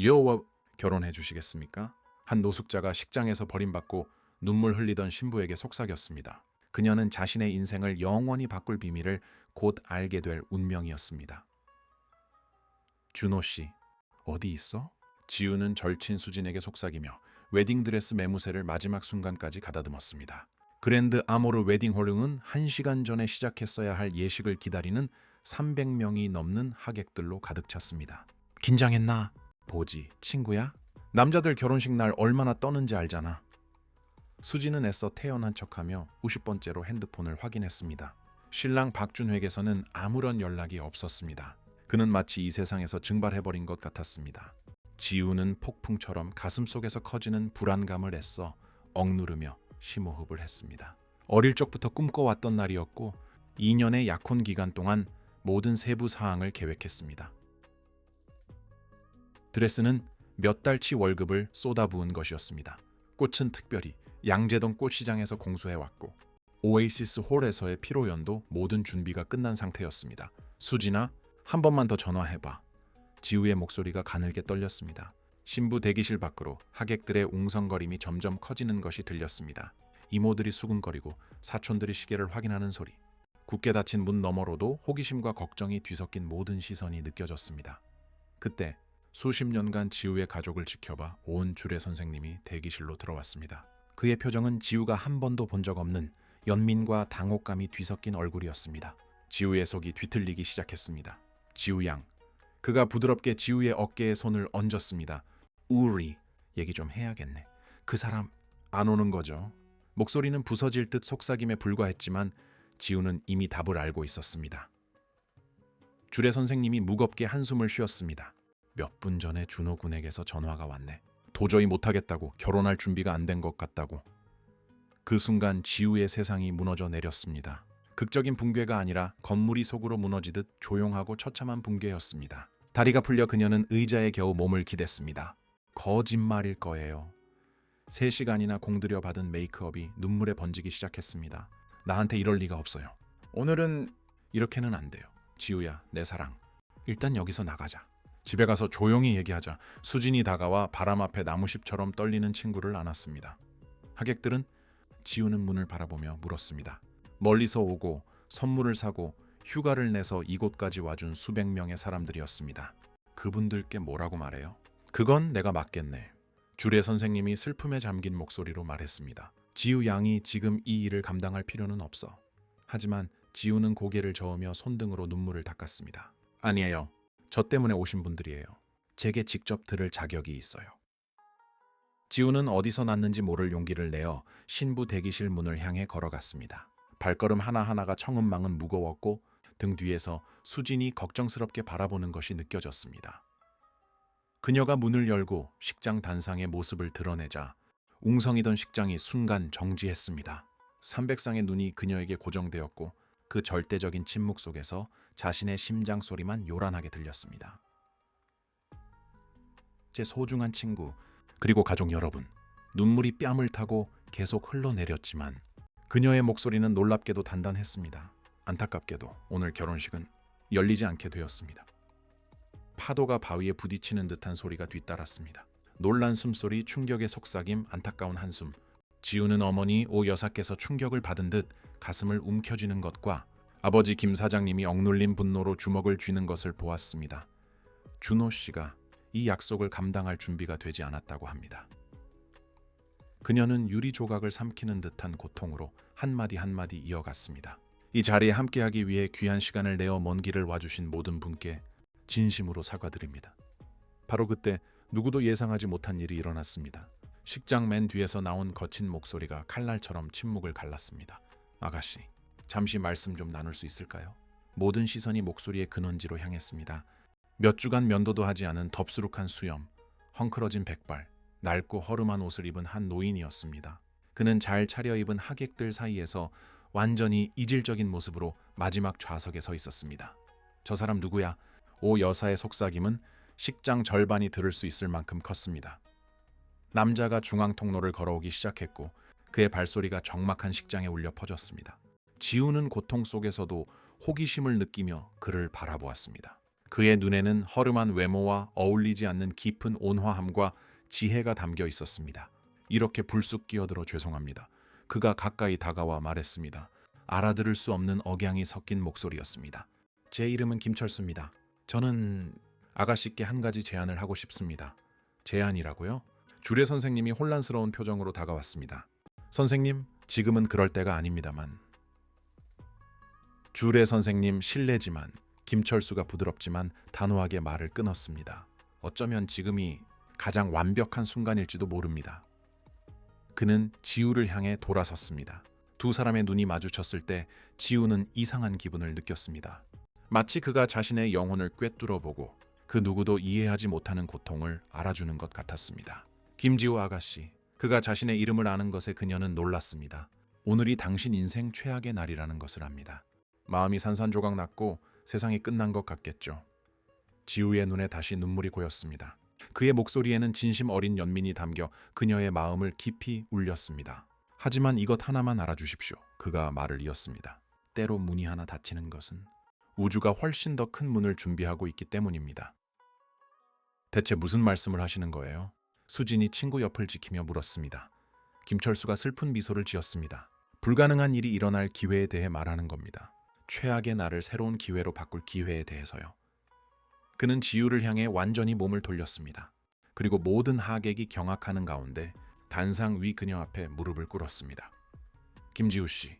여와 결혼해 주시겠습니까? 한 노숙자가 식장에서 버림받고 눈물 흘리던 신부에게 속삭였습니다. 그녀는 자신의 인생을 영원히 바꿀 비밀을 곧 알게 될 운명이었습니다. 준호 씨, 어디 있어? 지우는 절친 수진에게 속삭이며 웨딩드레스 매무새를 마지막 순간까지 가다듬었습니다. 그랜드 아모르 웨딩홀은 1시간 전에 시작했어야 할 예식을 기다리는 300명이 넘는 하객들로 가득 찼습니다. 긴장했나? 보지, 친구야? 남자들 결혼식 날 얼마나 떠는지 알잖아. 수지는 애써 태연한 척하며 50번째로 핸드폰을 확인했습니다. 신랑 박준회에게서는 아무런 연락이 없었습니다. 그는 마치 이 세상에서 증발해버린 것 같았습니다. 지우는 폭풍처럼 가슴속에서 커지는 불안감을 애써 억누르며 심호흡을 했습니다. 어릴 적부터 꿈꿔왔던 날이었고 2년의 약혼 기간 동안 모든 세부 사항을 계획했습니다. 드레스는 몇 달치 월급을 쏟아부은 것이었습니다. 꽃은 특별히 양재동 꽃시장에서 공수해왔고 오에이시스 홀에서의 피로연도 모든 준비가 끝난 상태였습니다. 수진아, 한 번만 더 전화해봐. 지우의 목소리가 가늘게 떨렸습니다. 신부 대기실 밖으로 하객들의 웅성거림이 점점 커지는 것이 들렸습니다. 이모들이 수군거리고 사촌들이 시계를 확인하는 소리. 굳게 닫힌 문 너머로도 호기심과 걱정이 뒤섞인 모든 시선이 느껴졌습니다. 그때 수십 년간 지우의 가족을 지켜봐 온 주례 선생님이 대기실로 들어왔습니다. 그의 표정은 지우가 한 번도 본 적 없는 연민과 당혹감이 뒤섞인 얼굴이었습니다. 지우의 속이 뒤틀리기 시작했습니다. 지우 양. 그가 부드럽게 지우의 어깨에 손을 얹었습니다. 우리, 얘기 좀 해야겠네. 그 사람 안 오는 거죠? 목소리는 부서질 듯 속삭임에 불과했지만 지우는 이미 답을 알고 있었습니다. 주례 선생님이 무겁게 한숨을 쉬었습니다. 몇 분 전에 준호 군에게서 전화가 왔네. 도저히 못하겠다고, 결혼할 준비가 안 된 것 같다고. 그 순간 지우의 세상이 무너져 내렸습니다. 극적인 붕괴가 아니라 건물이 속으로 무너지듯 조용하고 처참한 붕괴였습니다. 다리가 풀려 그녀는 의자에 겨우 몸을 기댔습니다. 거짓말일 거예요. 3시간이나 공들여 받은 메이크업이 눈물에 번지기 시작했습니다. 나한테 이럴 리가 없어요. 오늘은 이렇게는 안 돼요. 지우야, 내 사랑. 일단 여기서 나가자. 집에 가서 조용히 얘기하자. 수진이 다가와 바람 앞에 나무잎처럼 떨리는 친구를 안았습니다. 하객들은 지우는 문을 바라보며 물었습니다. 멀리서 오고 선물을 사고 휴가를 내서 이곳까지 와준 수백 명의 사람들이었습니다. 그분들께 뭐라고 말해요? 그건 내가 맡겠네. 주례 선생님이 슬픔에 잠긴 목소리로 말했습니다. 지우 양이 지금 이 일을 감당할 필요는 없어. 하지만 지우는 고개를 저으며 손등으로 눈물을 닦았습니다. 아니에요. 저 때문에 오신 분들이에요. 제게 직접 들을 자격이 있어요. 지우는 어디서 났는지 모를 용기를 내어 신부 대기실 문을 향해 걸어갔습니다. 발걸음 하나하나가 청은망은 무거웠고 등 뒤에서 수진이 걱정스럽게 바라보는 것이 느껴졌습니다. 그녀가 문을 열고 식장 단상의 모습을 드러내자 웅성이던 식장이 순간 정지했습니다. 300쌍의 눈이 그녀에게 고정되었고 그 절대적인 침묵 속에서 자신의 심장 소리만 요란하게 들렸습니다. 제 소중한 친구, 그리고 가족 여러분, 눈물이 뺨을 타고 계속 흘러내렸지만 그녀의 목소리는 놀랍게도 단단했습니다. 안타깝게도 오늘 결혼식은 열리지 않게 되었습니다. 파도가 바위에 부딪히는 듯한 소리가 뒤따랐습니다. 놀란 숨소리, 충격의 속삭임, 안타까운 한숨. 지우는 어머니 오 여사께서 충격을 받은 듯 가슴을 움켜쥐는 것과 아버지 김 사장님이 억눌린 분노로 주먹을 쥐는 것을 보았습니다. 준호 씨가 이 약속을 감당할 준비가 되지 않았다고 합니다. 그녀는 유리 조각을 삼키는 듯한 고통으로 한마디 한마디 이어갔습니다. 이 자리에 함께하기 위해 귀한 시간을 내어 먼 길을 와주신 모든 분께 진심으로 사과드립니다. 바로 그때 누구도 예상하지 못한 일이 일어났습니다. 식장 맨 뒤에서 나온 거친 목소리가 칼날처럼 침묵을 갈랐습니다. 아가씨, 잠시 말씀 좀 나눌 수 있을까요? 모든 시선이 목소리의 근원지로 향했습니다. 몇 주간 면도도 하지 않은 덥수룩한 수염, 헝클어진 백발, 낡고 허름한 옷을 입은 한 노인이었습니다. 그는 잘 차려입은 하객들 사이에서 완전히 이질적인 모습으로 마지막 좌석에 서 있었습니다. 저 사람 누구야? 오 여사의 속삭임은 식장 절반이 들을 수 있을 만큼 컸습니다. 남자가 중앙 통로를 걸어오기 시작했고 그의 발소리가 적막한 식장에 울려 퍼졌습니다. 지우는 고통 속에서도 호기심을 느끼며 그를 바라보았습니다. 그의 눈에는 허름한 외모와 어울리지 않는 깊은 온화함과 지혜가 담겨 있었습니다. 이렇게 불쑥 끼어들어 죄송합니다. 그가 가까이 다가와 말했습니다. 알아들을 수 없는 억양이 섞인 목소리였습니다. 제 이름은 김철수입니다. 저는 아가씨께 한 가지 제안을 하고 싶습니다. 제안이라고요? 주례 선생님이 혼란스러운 표정으로 다가왔습니다. 선생님, 지금은 그럴 때가 아닙니다만. 주례 선생님 실례지만 김철수가 부드럽지만 단호하게 말을 끊었습니다. 어쩌면 지금이 가장 완벽한 순간일지도 모릅니다. 그는 지우를 향해 돌아섰습니다. 두 사람의 눈이 마주쳤을 때 지우는 이상한 기분을 느꼈습니다. 마치 그가 자신의 영혼을 꿰뚫어 보고 그 누구도 이해하지 못하는 고통을 알아주는 것 같았습니다. 김지우 아가씨, 그가 자신의 이름을 아는 것에 그녀는 놀랐습니다. 오늘이 당신 인생 최악의 날이라는 것을 압니다. 마음이 산산조각 났고 세상이 끝난 것 같겠죠. 지우의 눈에 다시 눈물이 고였습니다. 그의 목소리에는 진심 어린 연민이 담겨 그녀의 마음을 깊이 울렸습니다. 하지만 이것 하나만 알아주십시오. 그가 말을 이었습니다. 때로 문이 하나 닫히는 것은 우주가 훨씬 더 큰 문을 준비하고 있기 때문입니다. 대체 무슨 말씀을 하시는 거예요? 수진이 친구 옆을 지키며 물었습니다. 김철수가 슬픈 미소를 지었습니다. 불가능한 일이 일어날 기회에 대해 말하는 겁니다. 최악의 날을 새로운 기회로 바꿀 기회에 대해서요. 그는 지우를 향해 완전히 몸을 돌렸습니다. 그리고 모든 하객이 경악하는 가운데 단상 위 그녀 앞에 무릎을 꿇었습니다. 김지우 씨,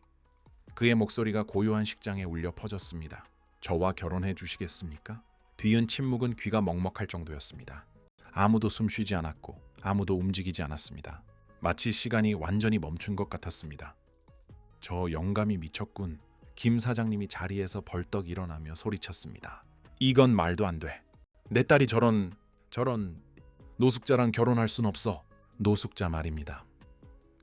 그의 목소리가 고요한 식장에 울려 퍼졌습니다. 저와 결혼해 주시겠습니까? 뒤은 침묵은 귀가 먹먹할 정도였습니다. 아무도 숨쉬지 않았고 아무도 움직이지 않았습니다. 마치 시간이 완전히 멈춘 것 같았습니다. 저 영감이 미쳤군. 김 사장님이 자리에서 벌떡 일어나며 소리쳤습니다. 이건 말도 안 돼. 내 딸이 저런 노숙자랑 결혼할 순 없어. 노숙자 말입니다.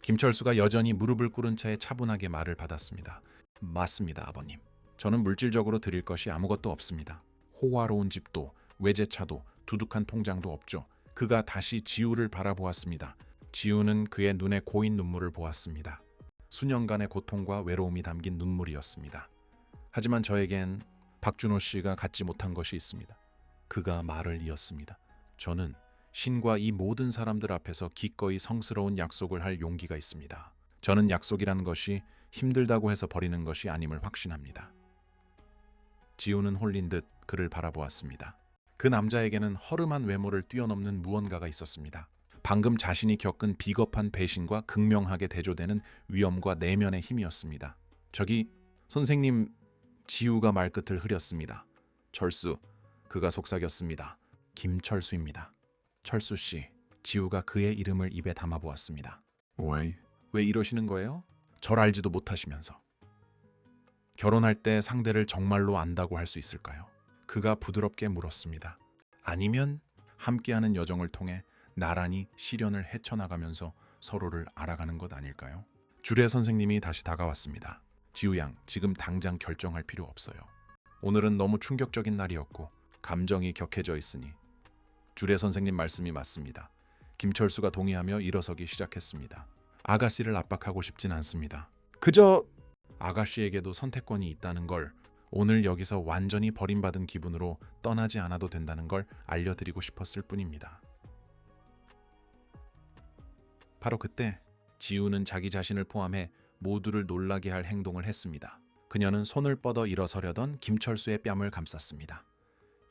김철수가 여전히 무릎을 꿇은 채 차분하게 말을 받았습니다. 맞습니다, 아버님. 저는 물질적으로 드릴 것이 아무것도 없습니다. 호화로운 집도 외제차도 두둑한 통장도 없죠. 그가 다시 지우를 바라보았습니다. 지우는 그의 눈에 고인 눈물을 보았습니다. 수년간의 고통과 외로움이 담긴 눈물이었습니다. 하지만 저에겐 박준호 씨가 갖지 못한 것이 있습니다. 그가 말을 이었습니다. 저는 신과 이 모든 사람들 앞에서 기꺼이 성스러운 약속을 할 용기가 있습니다. 저는 약속이라는 것이 힘들다고 해서 버리는 것이 아님을 확신합니다. 지우는 홀린 듯 그를 바라보았습니다. 그 남자에게는 허름한 외모를 뛰어넘는 무언가가 있었습니다. 방금 자신이 겪은 비겁한 배신과 극명하게 대조되는 위엄과 내면의 힘이었습니다. 저기 선생님, 지우가 말끝을 흐렸습니다. 철수, 그가 속삭였습니다. 김철수입니다. 철수 씨, 지우가 그의 이름을 입에 담아보았습니다. 왜 이러시는 거예요? 절 알지도 못하시면서. 결혼할 때 상대를 정말로 안다고 할 수 있을까요? 그가 부드럽게 물었습니다. 아니면 함께하는 여정을 통해 나란히 시련을 헤쳐나가면서 서로를 알아가는 것 아닐까요? 주례 선생님이 다시 다가왔습니다. 지우 양, 지금 당장 결정할 필요 없어요. 오늘은 너무 충격적인 날이었고 감정이 격해져 있으니. 주례 선생님 말씀이 맞습니다. 김철수가 동의하며 일어서기 시작했습니다. 아가씨를 압박하고 싶진 않습니다. 그저 아가씨에게도 선택권이 있다는 걸, 오늘 여기서 완전히 버림받은 기분으로 떠나지 않아도 된다는 걸 알려드리고 싶었을 뿐입니다. 바로 그때 지우는 자기 자신을 포함해 모두를 놀라게 할 행동을 했습니다. 그녀는 손을 뻗어 일어서려던 김철수의 뺨을 감쌌습니다.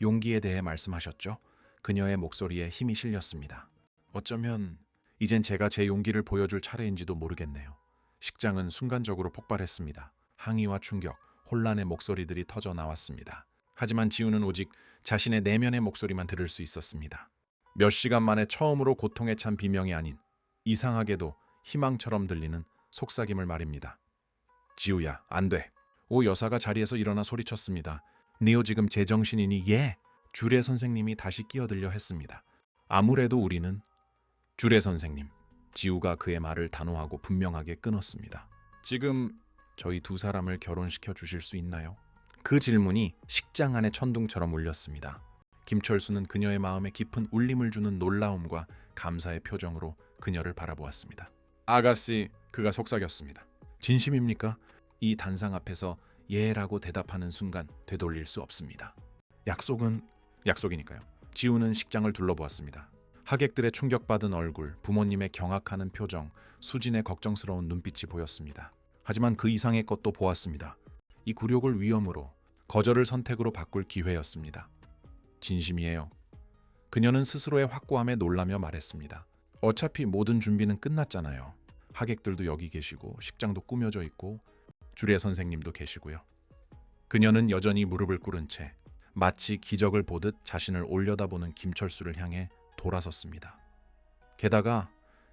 용기에 대해 말씀하셨죠? 그녀의 목소리에 힘이 실렸습니다. 어쩌면 이젠 제가 제 용기를 보여줄 차례인지도 모르겠네요. 식장은 순간적으로 폭발했습니다. 항의와 충격, 혼란의 목소리들이 터져 나왔습니다. 하지만 지우는 오직 자신의 내면의 목소리만 들을 수 있었습니다. 몇 시간 만에 처음으로 고통에 찬 비명이 아닌 이상하게도 희망처럼 들리는 속삭임을 말입니다. 지우야, 안 돼. 오 여사가 자리에서 일어나 소리쳤습니다. 니오 지금 제정신이니? 예. 주례 선생님이 다시 끼어들려 했습니다. 아무래도 우리는 주례 선생님. 지우가 그의 말을 단호하고 분명하게 끊었습니다. 지금 저희 두 사람을 결혼시켜 주실 수 있나요? 그 질문이 식장 안의 천둥처럼 울렸습니다. 김철수는 그녀의 마음에 깊은 울림을 주는 놀라움과 감사의 표정으로 그녀를 바라보았습니다. 아가씨, 그가 속삭였습니다. 진심입니까? 이 단상 앞에서 예라고 대답하는 순간 되돌릴 수 없습니다. 약속이니까요. 지우는 식장을 둘러보았습니다. 하객들의 충격받은 얼굴, 부모님의 경악하는 표정, 수진의 걱정스러운 눈빛이 보였습니다. 하지만 그 이상의 것도 보았습니다. 이 굴욕을 위험으로, 거절을 선택으로 바꿀 기회였습니다. 진심이에요. 그녀는 스스로의 확고함에 놀라며 말했습니다. 어차피 모든 준비는 끝났잖아요. 하객들도 여기 계시고 식장도 꾸며져 있고 주례 선생님도 계시고요. 그녀는 여전히 무릎을 꿇은 채 마치 기적을 보듯 자신을 올려다보는 김철수를 향해 돌아섰습니다. 게다가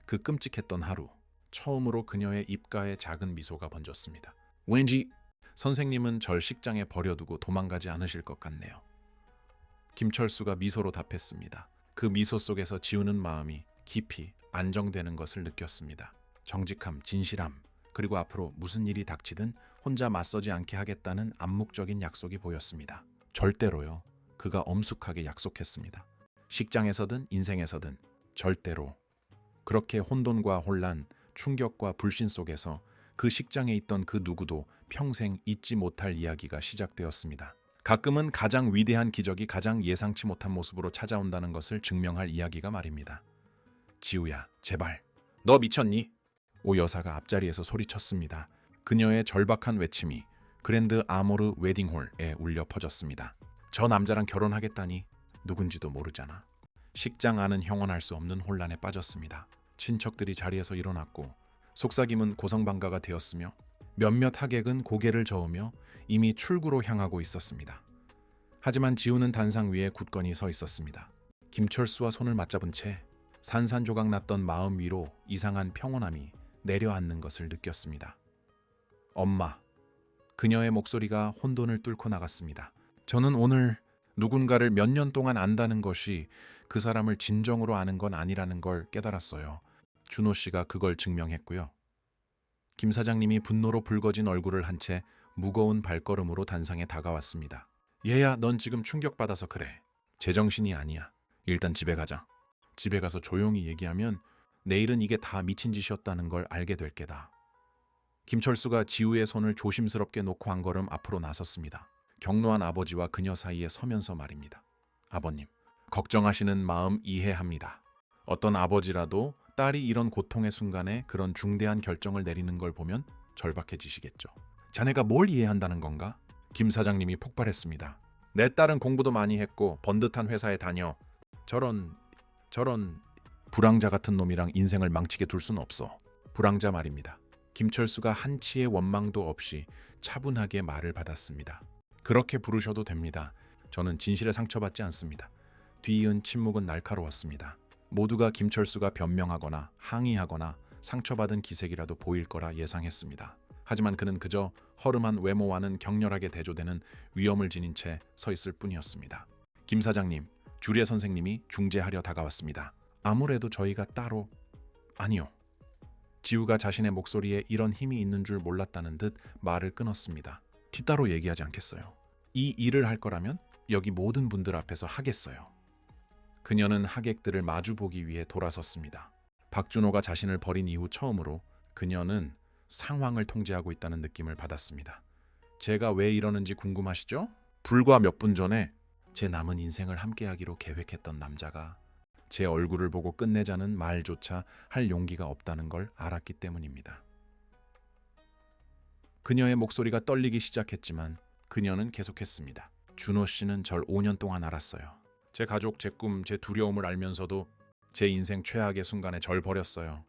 그 끔찍했던 하루, 처음으로 그녀의 입가에 작은 미소가 번졌습니다. 왠지 선생님은 절 식장에 버려두고 도망가지 않으실 것 같네요. 김철수가 미소로 답했습니다. 그 미소 속에서 지우는 마음이 깊이 안정되는 것을 느꼈습니다. 정직함, 진실함, 그리고 앞으로 무슨 일이 닥치든 혼자 맞서지 않게 하겠다는 암묵적인 약속이 보였습니다. 절대로요. 그가 엄숙하게 약속했습니다. 식장에서든 인생에서든 절대로. 그렇게 혼돈과 혼란, 충격과 불신 속에서 그 식장에 있던 그 누구도 평생 잊지 못할 이야기가 시작되었습니다. 가끔은 가장 위대한 기적이 가장 예상치 못한 모습으로 찾아온다는 것을 증명할 이야기가 말입니다. 지우야, 제발. 너 미쳤니? 오 여사가 앞자리에서 소리쳤습니다. 그녀의 절박한 외침이 그랜드 아모르 웨딩홀에 울려 퍼졌습니다. 저 남자랑 결혼하겠다니 누군지도 모르잖아. 식장 안은 형언할 수 없는 혼란에 빠졌습니다. 친척들이 자리에서 일어났고 속삭임은 고성방가가 되었으며 몇몇 하객은 고개를 저으며 이미 출구로 향하고 있었습니다. 하지만 지우는 단상 위에 굳건히 서 있었습니다. 김철수와 손을 맞잡은 채 산산조각 났던 마음 위로 이상한 평온함이 내려앉는 것을 느꼈습니다. 엄마. 그녀의 목소리가 혼돈을 뚫고 나갔습니다. 저는 오늘 누군가를 몇 년 동안 안다는 것이 그 사람을 진정으로 아는 건 아니라는 걸 깨달았어요. 준호 씨가 그걸 증명했고요. 김 사장님이 분노로 붉어진 얼굴을 한 채 무거운 발걸음으로 단상에 다가왔습니다. 얘야, 넌 지금 충격받아서 그래. 제정신이 아니야. 일단 집에 가자. 집에 가서 조용히 얘기하면 내일은 이게 다 미친 짓이었다는 걸 알게 될 게다. 김철수가 지우의 손을 조심스럽게 놓고 한 걸음 앞으로 나섰습니다. 경로한 아버지와 그녀 사이에 서면서 말입니다. 아버님, 걱정하시는 마음 이해합니다. 어떤 아버지라도 딸이 이런 고통의 순간에 그런 중대한 결정을 내리는 걸 보면 절박해지시겠죠. 자네가 뭘 이해한다는 건가? 김 사장님이 폭발했습니다. 내 딸은 공부도 많이 했고 번듯한 회사에 다녀. 저런 불황자 같은 놈이랑 인생을 망치게 둘 순 없어. 불황자 말입니다. 김철수가 한치의 원망도 없이 차분하게 말을 받았습니다. 그렇게 부르셔도 됩니다. 저는 진실에 상처받지 않습니다. 뒤이은 침묵은 날카로웠습니다. 모두가 김철수가 변명하거나 항의하거나 상처받은 기색이라도 보일 거라 예상했습니다. 하지만 그는 그저 허름한 외모와는 격렬하게 대조되는 위험을 지닌 채 서 있을 뿐이었습니다. 김 사장님, 주례 선생님이 중재하려 다가왔습니다. 아무래도 저희가 따로... 아니요. 지우가 자신의 목소리에 이런 힘이 있는 줄 몰랐다는 듯 말을 끊었습니다. 뒤따로 얘기하지 않겠어요. 이 일을 할 거라면 여기 모든 분들 앞에서 하겠어요. 그녀는 하객들을 마주보기 위해 돌아섰습니다. 박준호가 자신을 버린 이후 처음으로 그녀는 상황을 통제하고 있다는 느낌을 받았습니다. 제가 왜 이러는지 궁금하시죠? 불과 몇 분 전에 제 남은 인생을 함께하기로 계획했던 남자가 제 얼굴을 보고 끝내자는 말조차 할 용기가 없다는 걸 알았기 때문입니다. 그녀의 목소리가 떨리기 시작했지만 그녀는 계속했습니다. 준호 씨는 절 5년 동안 알았어요. 제 가족, 제 꿈, 제 두려움을 알면서도 제 인생 최악의 순간에 절 버렸어요.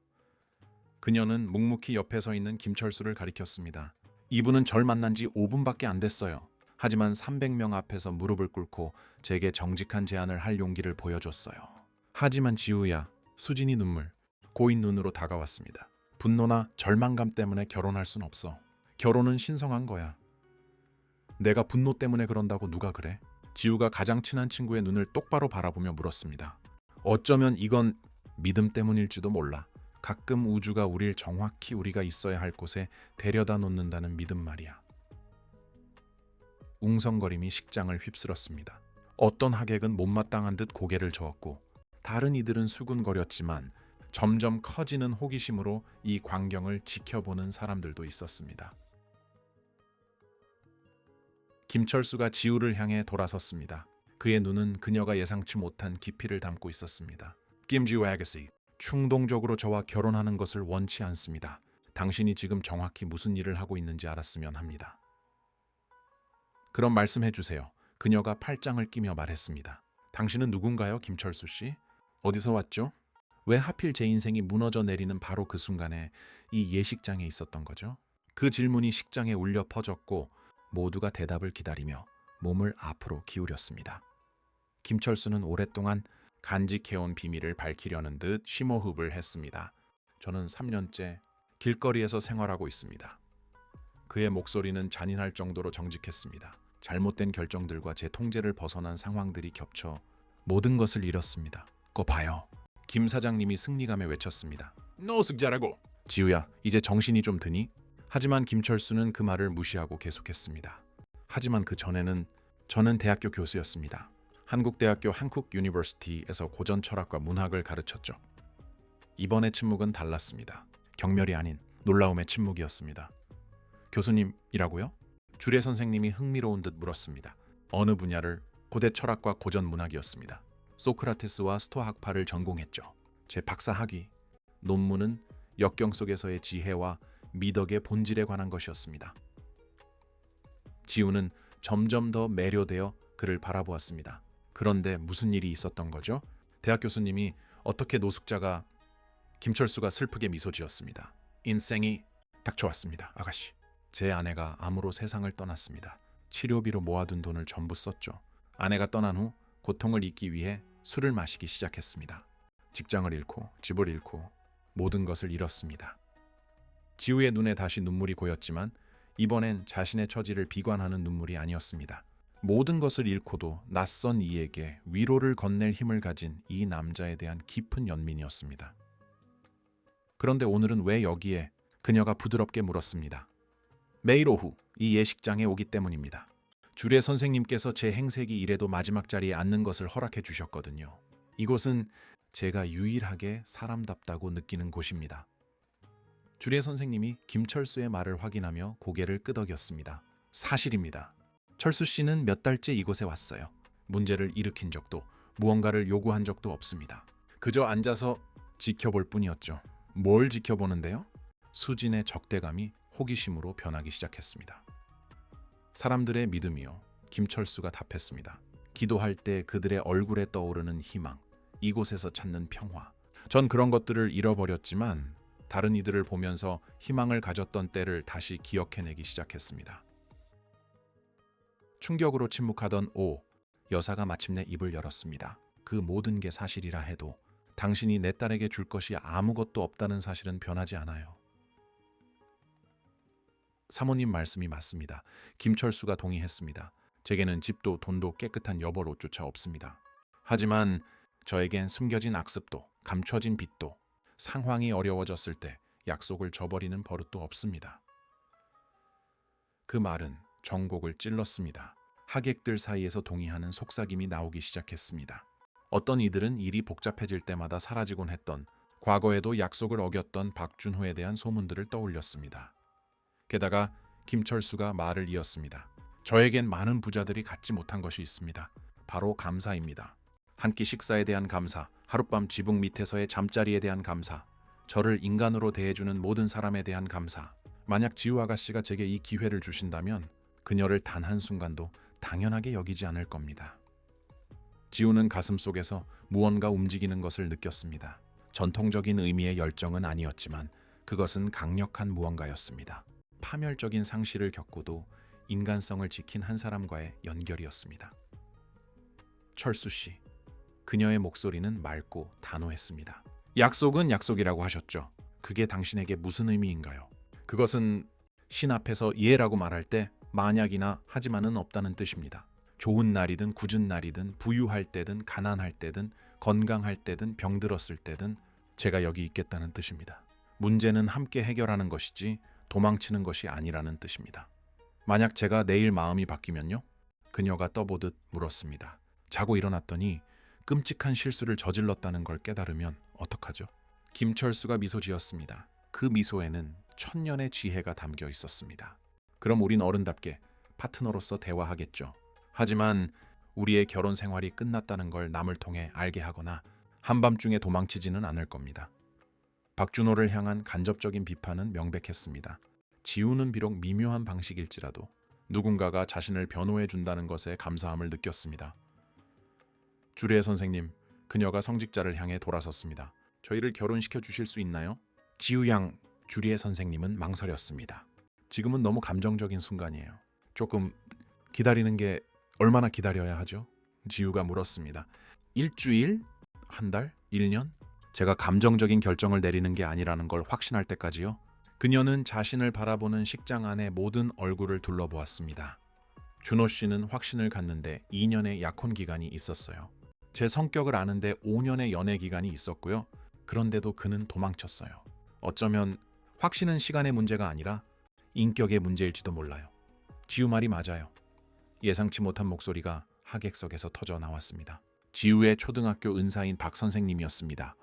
그녀는 묵묵히 옆에 서 있는 김철수를 가리켰습니다. 이분은 절 만난 지 5분밖에 안 됐어요. 하지만 300명 앞에서 무릎을 꿇고 제게 정직한 제안을 할 용기를 보여줬어요. 하지만 지우야, 수진이 눈물, 고인 눈으로 다가왔습니다. 분노나 절망감 때문에 결혼할 순 없어. 결혼은 신성한 거야. 내가 분노 때문에 그런다고 누가 그래? 지우가 가장 친한 친구의 눈을 똑바로 바라보며 물었습니다. 어쩌면 이건 믿음 때문일지도 몰라. 가끔 우주가 우릴 정확히 우리가 있어야 할 곳에 데려다 놓는다는 믿음 말이야. 웅성거림이 식장을 휩쓸었습니다. 어떤 하객은 못마땅한 듯 고개를 저었고 다른 이들은 수군거렸지만 점점 커지는 호기심으로 이 광경을 지켜보는 사람들도 있었습니다. 김철수가 지우를 향해 돌아섰습니다. 그의 눈은 그녀가 예상치 못한 깊이를 담고 있었습니다. 김지우 아가씨, 충동적으로 저와 결혼하는 것을 원치 않습니다. 당신이 지금 정확히 무슨 일을 하고 있는지 알았으면 합니다. 그럼 말씀해 주세요. 그녀가 팔짱을 끼며 말했습니다. 당신은 누군가요, 김철수 씨? 어디서 왔죠? 왜 하필 제 인생이 무너져 내리는 바로 그 순간에 이 예식장에 있었던 거죠? 그 질문이 식장에 울려 퍼졌고 모두가 대답을 기다리며 몸을 앞으로 기울였습니다. 김철수는 오랫동안 간직해온 비밀을 밝히려는 듯 심호흡을 했습니다. 저는 3년째 길거리에서 생활하고 있습니다. 그의 목소리는 잔인할 정도로 정직했습니다. 잘못된 결정들과 제 통제를 벗어난 상황들이 겹쳐 모든 것을 잃었습니다. 거 봐요. 김 사장님이 승리감에 외쳤습니다. 노숙자라고. 지우야, 이제 정신이 좀 드니? 하지만 김철수는 그 말을 무시하고 계속했습니다. 하지만 그 전에는 저는 대학교 교수였습니다. 한국대학교 한국 유니버시티에서 고전 철학과 문학을 가르쳤죠. 이번의 침묵은 달랐습니다. 경멸이 아닌 놀라움의 침묵이었습니다. 교수님이라고요? 주례 선생님이 흥미로운 듯 물었습니다. 어느 분야를? 고대 철학과 고전 문학이었습니다. 소크라테스와 스토아 학파를 전공했죠. 제 박사 학위 논문은 역경 속에서의 지혜와 미덕의 본질에 관한 것이었습니다. 지우는 점점 더 매료되어 그를 바라보았습니다. 그런데 무슨 일이 있었던 거죠? 대학 교수님이 어떻게 노숙자가... 김철수가 슬프게 미소 지었습니다. 인생이 닥쳐왔습니다, 아가씨. 제 아내가 암으로 세상을 떠났습니다. 치료비로 모아둔 돈을 전부 썼죠. 아내가 떠난 후 고통을 잊기 위해 술을 마시기 시작했습니다. 직장을 잃고 집을 잃고 모든 것을 잃었습니다. 지우의 눈에 다시 눈물이 고였지만 이번엔 자신의 처지를 비관하는 눈물이 아니었습니다. 모든 것을 잃고도 낯선 이에게 위로를 건넬 힘을 가진 이 남자에 대한 깊은 연민이었습니다. 그런데 오늘은 왜 여기에? 그녀가 부드럽게 물었습니다. 매일 오후 이 예식장에 오기 때문입니다. 주례 선생님께서 제 행색이 이래도 마지막 자리에 앉는 것을 허락해 주셨거든요. 이곳은 제가 유일하게 사람답다고 느끼는 곳입니다. 주례 선생님이 김철수의 말을 확인하며 고개를 끄덕였습니다. 사실입니다. 철수 씨는 몇 달째 이곳에 왔어요. 문제를 일으킨 적도 무언가를 요구한 적도 없습니다. 그저 앉아서 지켜볼 뿐이었죠. 뭘 지켜보는데요? 수진의 적대감이 호기심으로 변하기 시작했습니다. 사람들의 믿음이요. 김철수가 답했습니다. 기도할 때 그들의 얼굴에 떠오르는 희망, 이곳에서 찾는 평화. 전 그런 것들을 잃어버렸지만 다른 이들을 보면서 희망을 가졌던 때를 다시 기억해내기 시작했습니다. 충격으로 침묵하던 오 여사가 마침내 입을 열었습니다. 그 모든 게 사실이라 해도 당신이 내 딸에게 줄 것이 아무것도 없다는 사실은 변하지 않아요. 사모님 말씀이 맞습니다. 김철수가 동의했습니다. 제게는 집도 돈도 깨끗한 여벌 옷조차 없습니다. 하지만 저에겐 숨겨진 악습도 감춰진 빚도 상황이 어려워졌을 때 약속을 저버리는 버릇도 없습니다. 그 말은 정곡을 찔렀습니다. 하객들 사이에서 동의하는 속삭임이 나오기 시작했습니다. 어떤 이들은 일이 복잡해질 때마다 사라지곤 했던 과거에도 약속을 어겼던 박준호에 대한 소문들을 떠올렸습니다. 게다가 김철수가 말을 이었습니다. 저에겐 많은 부자들이 갖지 못한 것이 있습니다. 바로 감사입니다. 한 끼 식사에 대한 감사, 하룻밤 지붕 밑에서의 잠자리에 대한 감사, 저를 인간으로 대해주는 모든 사람에 대한 감사. 만약 지우 아가씨가 제게 이 기회를 주신다면 그녀를 단 한순간도 당연하게 여기지 않을 겁니다. 지우는 가슴속에서 무언가 움직이는 것을 느꼈습니다. 전통적인 의미의 열정은 아니었지만 그것은 강력한 무언가였습니다. 파멸적인 상실을 겪고도 인간성을 지킨 한 사람과의 연결이었습니다. 철수 씨, 그녀의 목소리는 맑고 단호했습니다. 약속은 약속이라고 하셨죠. 그게 당신에게 무슨 의미인가요? 그것은 신 앞에서 예라고 말할 때 만약이나 하지만은 없다는 뜻입니다. 좋은 날이든 굳은 날이든 부유할 때든 가난할 때든 건강할 때든 병들었을 때든 제가 여기 있겠다는 뜻입니다. 문제는 함께 해결하는 것이지 도망치는 것이 아니라는 뜻입니다. 만약 제가 내일 마음이 바뀌면요? 그녀가 떠보듯 물었습니다. 자고 일어났더니 끔찍한 실수를 저질렀다는 걸 깨달으면 어떡하죠? 김철수가 미소 지었습니다. 그 미소에는 천년의 지혜가 담겨 있었습니다. 그럼 우린 어른답게 파트너로서 대화하겠죠. 하지만 우리의 결혼 생활이 끝났다는 걸 남을 통해 알게 하거나 한밤중에 도망치지는 않을 겁니다. 박준호를 향한 간접적인 비판은 명백했습니다. 지우는 비록 미묘한 방식일지라도 누군가가 자신을 변호해 준다는 것에 감사함을 느꼈습니다. 주례 선생님, 그녀가 성직자를 향해 돌아섰습니다. 저희를 결혼시켜 주실 수 있나요? 지우 양, 주례 선생님은 망설였습니다. 지금은 너무 감정적인 순간이에요. 조금 기다리는 게 얼마나 기다려야 하죠? 지우가 물었습니다. 일주일? 한 달? 1년? 제가 감정적인 결정을 내리는 게 아니라는 걸 확신할 때까지요? 그녀는 자신을 바라보는 식장 안의 모든 얼굴을 둘러보았습니다. 준호 씨는 확신을 갖는데 2년의 약혼 기간이 있었어요. 제 성격을 아는데 5년의 연애 기간이 있었고요. 그런데도 그는 도망쳤어요. 어쩌면 확신은 시간의 문제가 아니라 인격의 문제일지도 몰라요. 지우 말이 맞아요. 예상치 못한 목소리가 하객석에서 터져 나왔습니다. 지우의 초등학교 은사인 박 선생님이었습니다.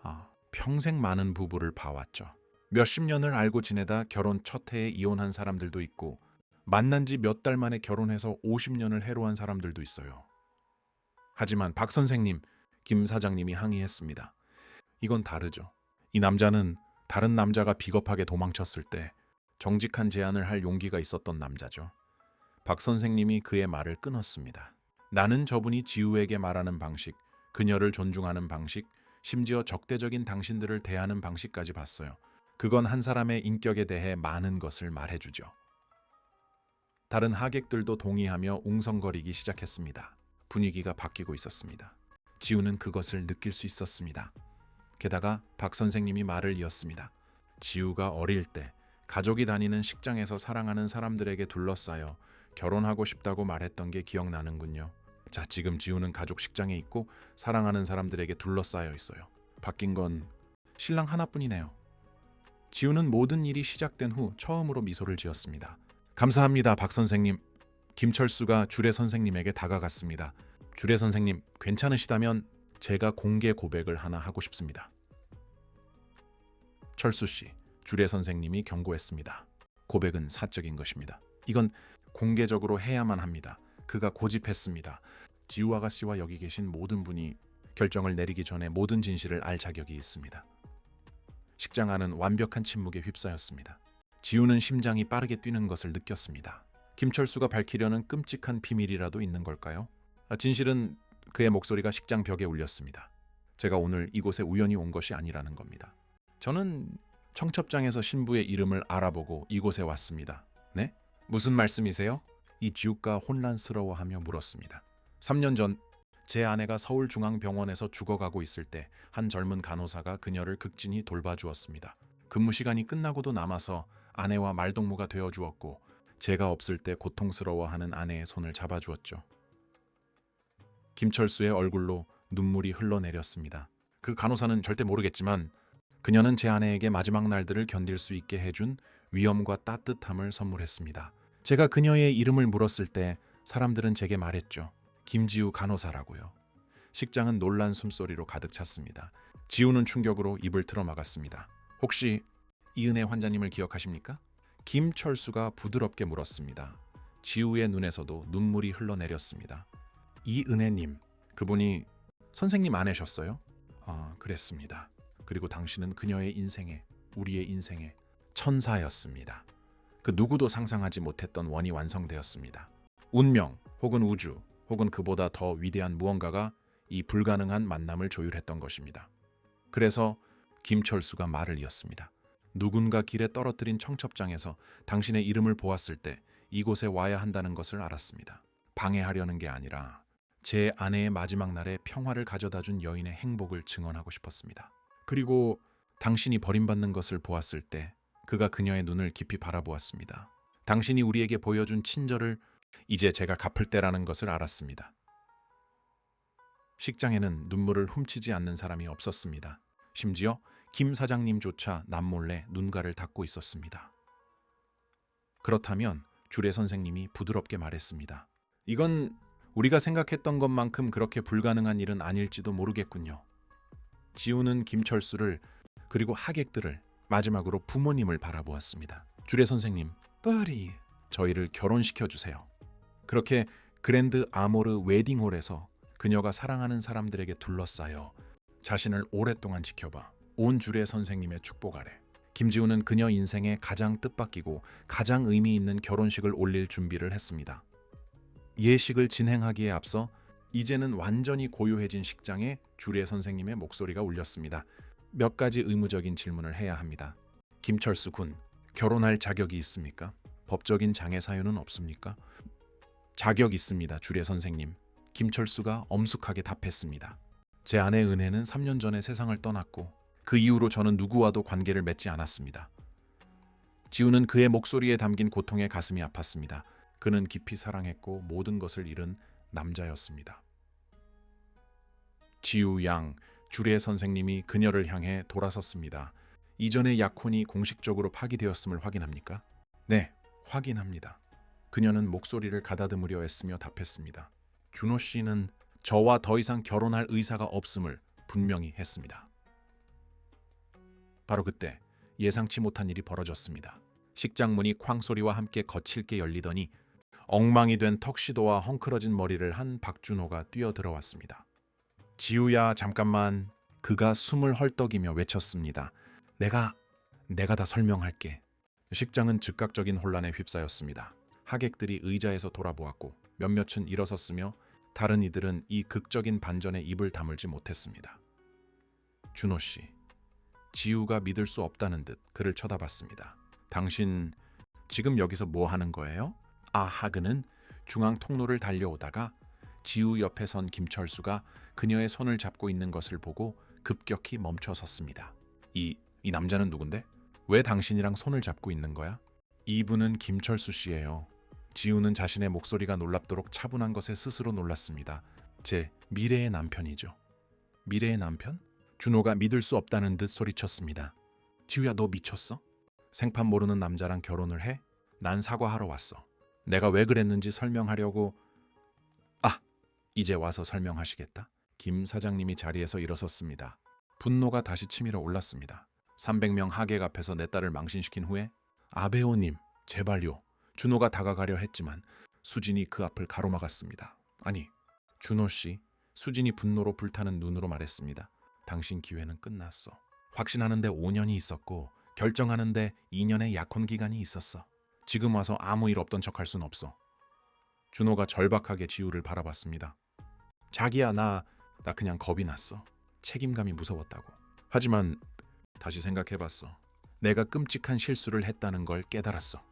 평생 많은 부부를 봐왔죠. 몇십 년을 알고 지내다 결혼 첫 해에 이혼한 사람들도 있고 만난 지 몇 달 만에 결혼해서 50년을 해로한 사람들도 있어요. 하지만 박 선생님, 김 사장님이 항의했습니다. 이건 다르죠. 이 남자는 다른 남자가 비겁하게 도망쳤을 때 정직한 제안을 할 용기가 있었던 남자죠. 박 선생님이 그의 말을 끊었습니다. 나는 저분이 지우에게 말하는 방식, 그녀를 존중하는 방식, 심지어 적대적인 당신들을 대하는 방식까지 봤어요. 그건 한 사람의 인격에 대해 많은 것을 말해주죠. 다른 하객들도 동의하며 웅성거리기 시작했습니다. 분위기가 바뀌고 있었습니다. 지우는 그것을 느낄 수 있었습니다. 게다가 박 선생님이 말을 이었습니다. 지우가 어릴 때 가족이 다니는 식장에서 사랑하는 사람들에게 둘러싸여 결혼하고 싶다고 말했던 게 기억나는군요. 자, 지금 지우는 가족 식장에 있고 사랑하는 사람들에게 둘러싸여 있어요. 바뀐 건 신랑 하나뿐이네요. 지우는 모든 일이 시작된 후 처음으로 미소를 지었습니다. 감사합니다, 박 선생님. 김철수가 주례 선생님에게 다가갔습니다. 주례 선생님, 괜찮으시다면 제가 공개 고백을 하나 하고 싶습니다. 철수 씨, 주례 선생님이 경고했습니다. 고백은 사적인 것입니다. 이건 공개적으로 해야만 합니다. 그가 고집했습니다. 지우 아가씨와 여기 계신 모든 분이 결정을 내리기 전에 모든 진실을 알 자격이 있습니다. 식장 안은 완벽한 침묵에 휩싸였습니다. 지우는 심장이 빠르게 뛰는 것을 느꼈습니다. 김철수가 밝히려는 끔찍한 비밀이라도 있는 걸까요? 진실은 그의 목소리가 식장 벽에 울렸습니다. 제가 오늘 이곳에 우연히 온 것이 아니라는 겁니다. 저는 청첩장에서 신부의 이름을 알아보고 이곳에 왔습니다. 네? 무슨 말씀이세요? 이 지우가 혼란스러워하며 물었습니다. 3년 전 제 아내가 서울중앙병원에서 죽어가고 있을 때 한 젊은 간호사가 그녀를 극진히 돌봐주었습니다. 근무 시간이 끝나고도 남아서 아내와 말동무가 되어주었고 제가 없을 때 고통스러워하는 아내의 손을 잡아주었죠. 김철수의 얼굴로 눈물이 흘러내렸습니다. 그 간호사는 절대 모르겠지만 그녀는 제 아내에게 마지막 날들을 견딜 수 있게 해준 위엄과 따뜻함을 선물했습니다. 제가 그녀의 이름을 물었을 때 사람들은 제게 말했죠. 김지우 간호사라고요. 식장은 놀란 숨소리로 가득 찼습니다. 지우는 충격으로 입을 틀어막았습니다. 혹시 이은혜 환자님을 기억하십니까? 김철수가 부드럽게 물었습니다. 지우의 눈에서도 눈물이 흘러내렸습니다. 이은혜님, 그분이 선생님 아내셨어요? 그랬습니다. 그리고 당신은 그녀의 인생에, 우리의 인생에 천사였습니다. 그 누구도 상상하지 못했던 원이 완성되었습니다. 운명 혹은 우주 혹은 그보다 더 위대한 무언가가 이 불가능한 만남을 조율했던 것입니다. 그래서 김철수가 말을 이었습니다. 누군가 길에 떨어뜨린 청첩장에서 당신의 이름을 보았을 때 이곳에 와야 한다는 것을 알았습니다. 방해하려는 게 아니라 제 아내의 마지막 날에 평화를 가져다준 여인의 행복을 증언하고 싶었습니다. 그리고 당신이 버림받는 것을 보았을 때 그가 그녀의 눈을 깊이 바라보았습니다. 당신이 우리에게 보여준 친절을 이제 제가 갚을 때라는 것을 알았습니다. 식장에는 눈물을 훔치지 않는 사람이 없었습니다. 심지어 김 사장님조차 남몰래 눈가를 닫고 있었습니다. 그렇다면 주례 선생님이 부드럽게 말했습니다. 이건 우리가 생각했던 것만큼 그렇게 불가능한 일은 아닐지도 모르겠군요. 지우는 김철수를 그리고 하객들을 마지막으로 부모님을 바라보았습니다. 주례 선생님, 빨리 저희를 결혼시켜 주세요. 그렇게 그랜드 아모르 웨딩홀에서 그녀가 사랑하는 사람들에게 둘러싸여 자신을 오랫동안 지켜봐 온 주례 선생님의 축복 아래 김지우는 그녀 인생에 가장 뜻밖이고 가장 의미 있는 결혼식을 올릴 준비를 했습니다. 예식을 진행하기에 앞서 이제는 완전히 고요해진 식장에 주례 선생님의 목소리가 울렸습니다. 몇 가지 의무적인 질문을 해야 합니다. 김철수 군, 결혼할 자격이 있습니까? 법적인 장애 사유는 없습니까? 자격 있습니다, 주례 선생님. 김철수가 엄숙하게 답했습니다. 제 아내 은혜는 3년 전에 세상을 떠났고 그 이후로 저는 누구와도 관계를 맺지 않았습니다. 지우는 그의 목소리에 담긴 고통에 가슴이 아팠습니다. 그는 깊이 사랑했고 모든 것을 잃은 남자였습니다. 지우 양, 주례 선생님이 그녀를 향해 돌아섰습니다. 이전의 약혼이 공식적으로 파기되었음을 확인합니까? 네, 확인합니다. 그녀는 목소리를 가다듬으려 애쓰며 답했습니다. 준호 씨는 저와 더 이상 결혼할 의사가 없음을 분명히 했습니다. 바로 그때 예상치 못한 일이 벌어졌습니다. 식장 문이 쾅 소리와 함께 거칠게 열리더니 엉망이 된 턱시도와 헝클어진 머리를 한 박준호가 뛰어들어왔습니다. 지우야, 잠깐만. 그가 숨을 헐떡이며 외쳤습니다. 내가 다 설명할게. 식장은 즉각적인 혼란에 휩싸였습니다. 하객들이 의자에서 돌아보았고 몇몇은 일어섰으며 다른 이들은 이 극적인 반전에 입을 다물지 못했습니다. 준호 씨, 지우가 믿을 수 없다는 듯 그를 쳐다봤습니다. 당신 지금 여기서 뭐 하는 거예요? 하그는 중앙 통로를 달려오다가 지우 옆에 선 김철수가 그녀의 손을 잡고 있는 것을 보고 급격히 멈춰 섰습니다. 이 남자는 누군데? 왜 당신이랑 손을 잡고 있는 거야? 이분은 김철수 씨예요. 지우는 자신의 목소리가 놀랍도록 차분한 것에 스스로 놀랐습니다. 제 미래의 남편이죠. 미래의 남편? 준호가 믿을 수 없다는 듯 소리쳤습니다. 지우야, 너 미쳤어? 생판 모르는 남자랑 결혼을 해? 난 사과하러 왔어. 내가 왜 그랬는지 설명하려고. 이제 와서 설명하시겠다? 김 사장님이 자리에서 일어섰습니다. 분노가 다시 치밀어 올랐습니다. 300명 하객 앞에서 내 딸을 망신시킨 후에 아베오님, 제발요. 준호가 다가가려 했지만 수진이 그 앞을 가로막았습니다. 아니, 준호 씨, 수진이 분노로 불타는 눈으로 말했습니다. 당신 기회는 끝났어. 확신하는데 5년이 있었고 결정하는데 2년의 약혼 기간이 있었어. 지금 와서 아무 일 없던 척할 순 없어. 준호가 절박하게 지우를 바라봤습니다. 자기야, 나 그냥 겁이 났어. 책임감이 무서웠다고. 하지만 다시 생각해봤어. 내가 끔찍한 실수를 했다는 걸 깨달았어.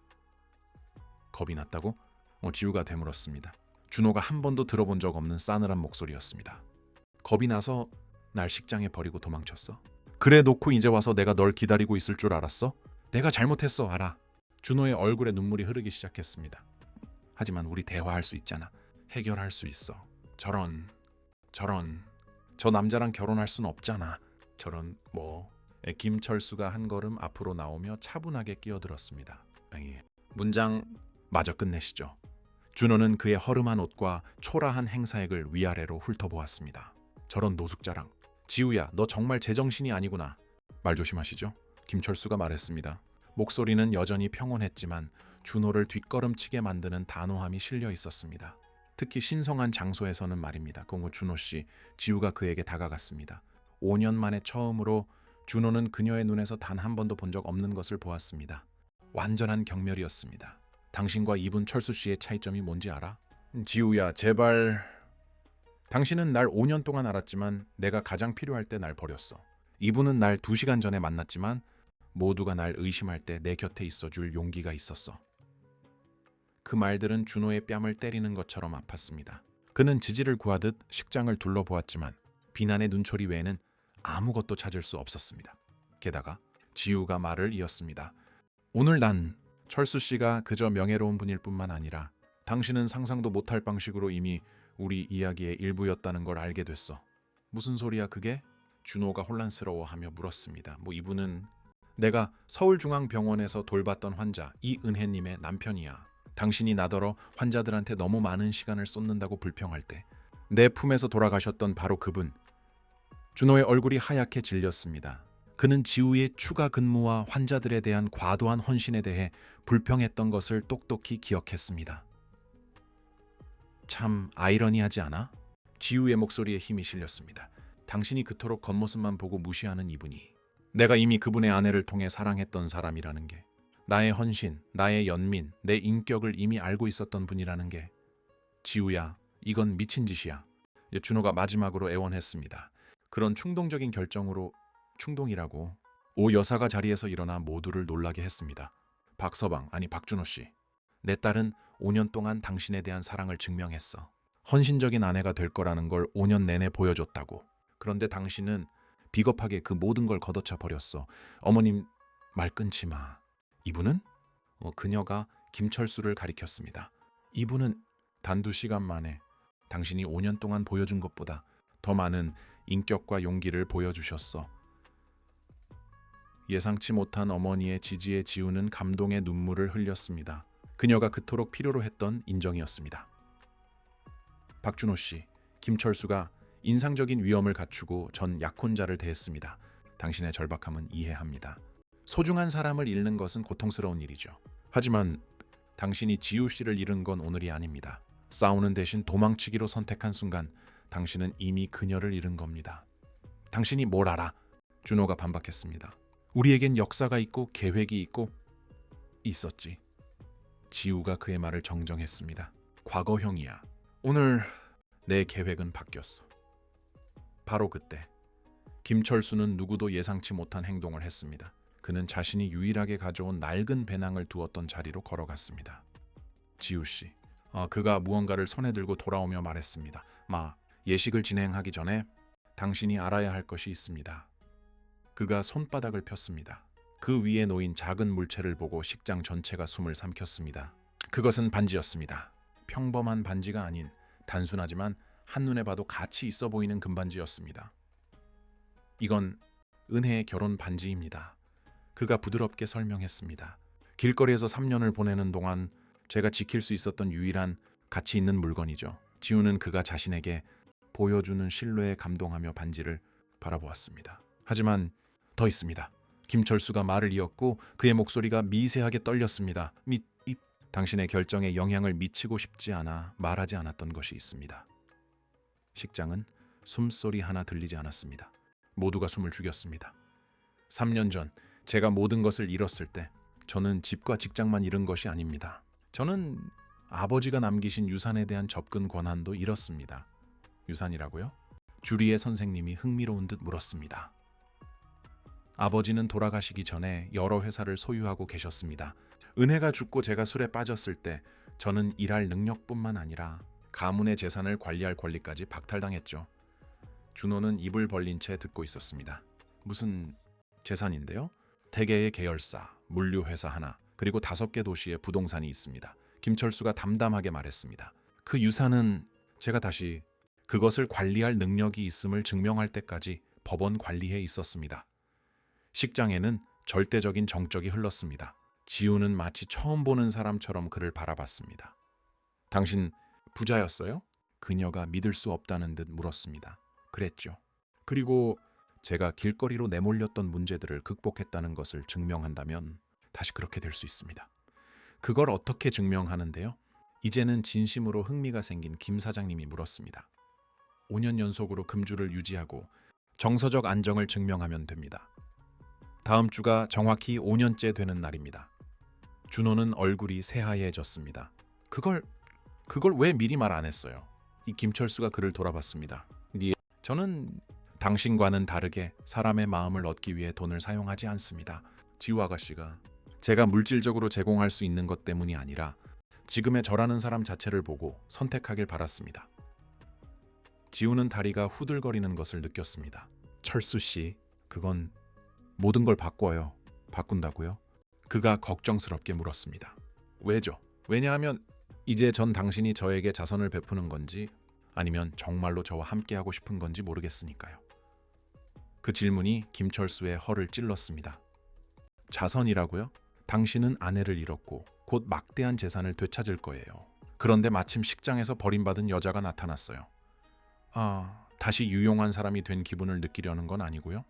겁이 났다고? 지우가 되물었습니다. 준호가 한 번도 들어본 적 없는 싸늘한 목소리였습니다. 겁이 나서 날 식장에 버리고 도망쳤어? 그래 놓고 이제 와서 내가 널 기다리고 있을 줄 알았어? 내가 잘못했어, 알아. 준호의 얼굴에 눈물이 흐르기 시작했습니다. 하지만 우리 대화할 수 있잖아. 해결할 수 있어. 저 남자랑 결혼할 순 없잖아. 김철수가 한 걸음 앞으로 나오며 차분하게 끼어들었습니다. 문장 마저 끝내시죠. 준호는 그의 허름한 옷과 초라한 행사액을 위아래로 훑어보았습니다. 저런 노숙자랑. 지우야, 너 정말 제정신이 아니구나. 말 조심하시죠. 김철수가 말했습니다. 목소리는 여전히 평온했지만 준호를 뒷걸음치게 만드는 단호함이 실려 있었습니다. 특히 신성한 장소에서는 말입니다. 준호 씨, 지우가 그에게 다가갔습니다. 5년 만에 처음으로 준호는 그녀의 눈에서 단 한 번도 본 적 없는 것을 보았습니다. 완전한 경멸이었습니다. 당신과 이분 철수 씨의 차이점이 뭔지 알아? 지우야, 제발. 당신은 날 5년 동안 알았지만 내가 가장 필요할 때 날 버렸어. 이분은 날 2시간 전에 만났지만 모두가 날 의심할 때 내 곁에 있어줄 용기가 있었어. 그 말들은 준호의 뺨을 때리는 것처럼 아팠습니다. 그는 지지를 구하듯 식장을 둘러보았지만 비난의 눈초리 외에는 아무것도 찾을 수 없었습니다. 게다가 지우가 말을 이었습니다. 오늘 난 철수 씨가 그저 명예로운 분일 뿐만 아니라 당신은 상상도 못할 방식으로 이미 우리 이야기의 일부였다는 걸 알게 됐어. 무슨 소리야 그게? 준호가 혼란스러워하며 물었습니다. 이분은 내가 서울중앙병원에서 돌봤던 환자 이은혜님의 남편이야. 당신이 나더러 환자들한테 너무 많은 시간을 쏟는다고 불평할 때 내 품에서 돌아가셨던 바로 그분. 준호의 얼굴이 하얗게 질렸습니다. 그는 지우의 추가 근무와 환자들에 대한 과도한 헌신에 대해 불평했던 것을 똑똑히 기억했습니다. 참 아이러니하지 않아? 지우의 목소리에 힘이 실렸습니다. 당신이 그토록 겉모습만 보고 무시하는 이분이 내가 이미 그분의 아내를 통해 사랑했던 사람이라는 게, 나의 헌신, 나의 연민, 내 인격을 이미 알고 있었던 분이라는 게, 지우야, 이건 미친 짓이야. 준호가 마지막으로 애원했습니다. 그런 충동적인 결정으로, 충동이라고. 오 여사가 자리에서 일어나 모두를 놀라게 했습니다. 박서방, 아니 박준호 씨. 내 딸은 5년 동안 당신에 대한 사랑을 증명했어. 헌신적인 아내가 될 거라는 걸 5년 내내 보여줬다고. 그런데 당신은 비겁하게 그 모든 걸 걷어차 버렸어. 어머님, 말 끊지 마. 이분은? 그녀가 김철수를 가리켰습니다. 이분은 단두 시간 만에 당신이 5년 동안 보여준 것보다 더 많은 인격과 용기를 보여주셨어. 예상치 못한 어머니의 지지에 지우는 감동의 눈물을 흘렸습니다. 그녀가 그토록 필요로 했던 인정이었습니다. 박준호 씨, 김철수가 인상적인 위엄을 갖추고 전 약혼자를 대했습니다. 당신의 절박함은 이해합니다. 소중한 사람을 잃는 것은 고통스러운 일이죠. 하지만 당신이 지우 씨를 잃은 건 오늘이 아닙니다. 싸우는 대신 도망치기로 선택한 순간 당신은 이미 그녀를 잃은 겁니다. 당신이 뭘 알아? 준호가 반박했습니다. 우리에겐 역사가 있고 계획이 있고 있었지. 지우가 그의 말을 정정했습니다. 과거형이야. 오늘 내 계획은 바뀌었어. 바로 그때 김철수는 누구도 예상치 못한 행동을 했습니다. 그는 자신이 유일하게 가져온 낡은 배낭을 두었던 자리로 걸어갔습니다. 지우 씨, 그가 무언가를 손에 들고 돌아오며 말했습니다. 예식을 진행하기 전에 당신이 알아야 할 것이 있습니다. 그가 손바닥을 폈습니다. 그 위에 놓인 작은 물체를 보고 식장 전체가 숨을 삼켰습니다. 그것은 반지였습니다. 평범한 반지가 아닌 단순하지만 한눈에 봐도 가치 있어 보이는 금반지였습니다. 이건 은혜의 결혼 반지입니다. 그가 부드럽게 설명했습니다. 길거리에서 3년을 보내는 동안 제가 지킬 수 있었던 유일한 가치 있는 물건이죠. 지우는 그가 자신에게 보여주는 신뢰에 감동하며 반지를 바라보았습니다. 하지만 더 있습니다. 김철수가 말을 이었고 그의 목소리가 미세하게 떨렸습니다. 당신의 결정에 영향을 미치고 싶지 않아 말하지 않았던 것이 있습니다. 식장은 숨소리 하나 들리지 않았습니다. 모두가 숨을 죽였습니다. 3년 전 제가 모든 것을 잃었을 때 저는 집과 직장만 잃은 것이 아닙니다. 저는 아버지가 남기신 유산에 대한 접근 권한도 잃었습니다. 유산이라고요? 주리의 선생님이 흥미로운 듯 물었습니다. 아버지는 돌아가시기 전에 여러 회사를 소유하고 계셨습니다. 은혜가 죽고 제가 술에 빠졌을 때 저는 일할 능력뿐만 아니라 가문의 재산을 관리할 권리까지 박탈당했죠. 준호는 입을 벌린 채 듣고 있었습니다. 무슨 재산인데요? 대개의 계열사, 물류회사 하나, 그리고 5개 도시에 부동산이 있습니다. 김철수가 담담하게 말했습니다. 그 유산은 제가 다시 그것을 관리할 능력이 있음을 증명할 때까지 법원 관리에 있었습니다. 식장에는 절대적인 정적이 흘렀습니다. 지우는 마치 처음 보는 사람처럼 그를 바라봤습니다. 당신 부자였어요? 그녀가 믿을 수 없다는 듯 물었습니다. 그랬죠. 그리고 제가 길거리로 내몰렸던 문제들을 극복했다는 것을 증명한다면 다시 그렇게 될 수 있습니다. 그걸 어떻게 증명하는데요? 이제는 진심으로 흥미가 생긴 김 사장님이 물었습니다. 5년 연속으로 금주를 유지하고 정서적 안정을 증명하면 됩니다. 다음 주가 정확히 5년째 되는 날입니다. 준호는 얼굴이 새하얘졌습니다. 그걸 왜 미리 말 안 했어요? 이 김철수가 그를 돌아봤습니다. 저는 당신과는 다르게 사람의 마음을 얻기 위해 돈을 사용하지 않습니다. 지우 아가씨가 제가 물질적으로 제공할 수 있는 것 때문이 아니라 지금의 저라는 사람 자체를 보고 선택하길 바랐습니다. 지우는 다리가 후들거리는 것을 느꼈습니다. 철수 씨, 그건 모든 걸 바꿔요. 바꾼다고요? 그가 걱정스럽게 물었습니다. 왜죠? 왜냐하면 이제 전 당신이 저에게 자선을 베푸는 건지 아니면 정말로 저와 함께하고 싶은 건지 모르겠으니까요. 그 질문이 김철수의 허를 찔렀습니다. 자선이라고요? 당신은 아내를 잃었고 곧 막대한 재산을 되찾을 거예요. 그런데 마침 식장에서 버림받은 여자가 나타났어요. 다시 유용한 사람이 된 기분을 느끼려는 건 아니고요.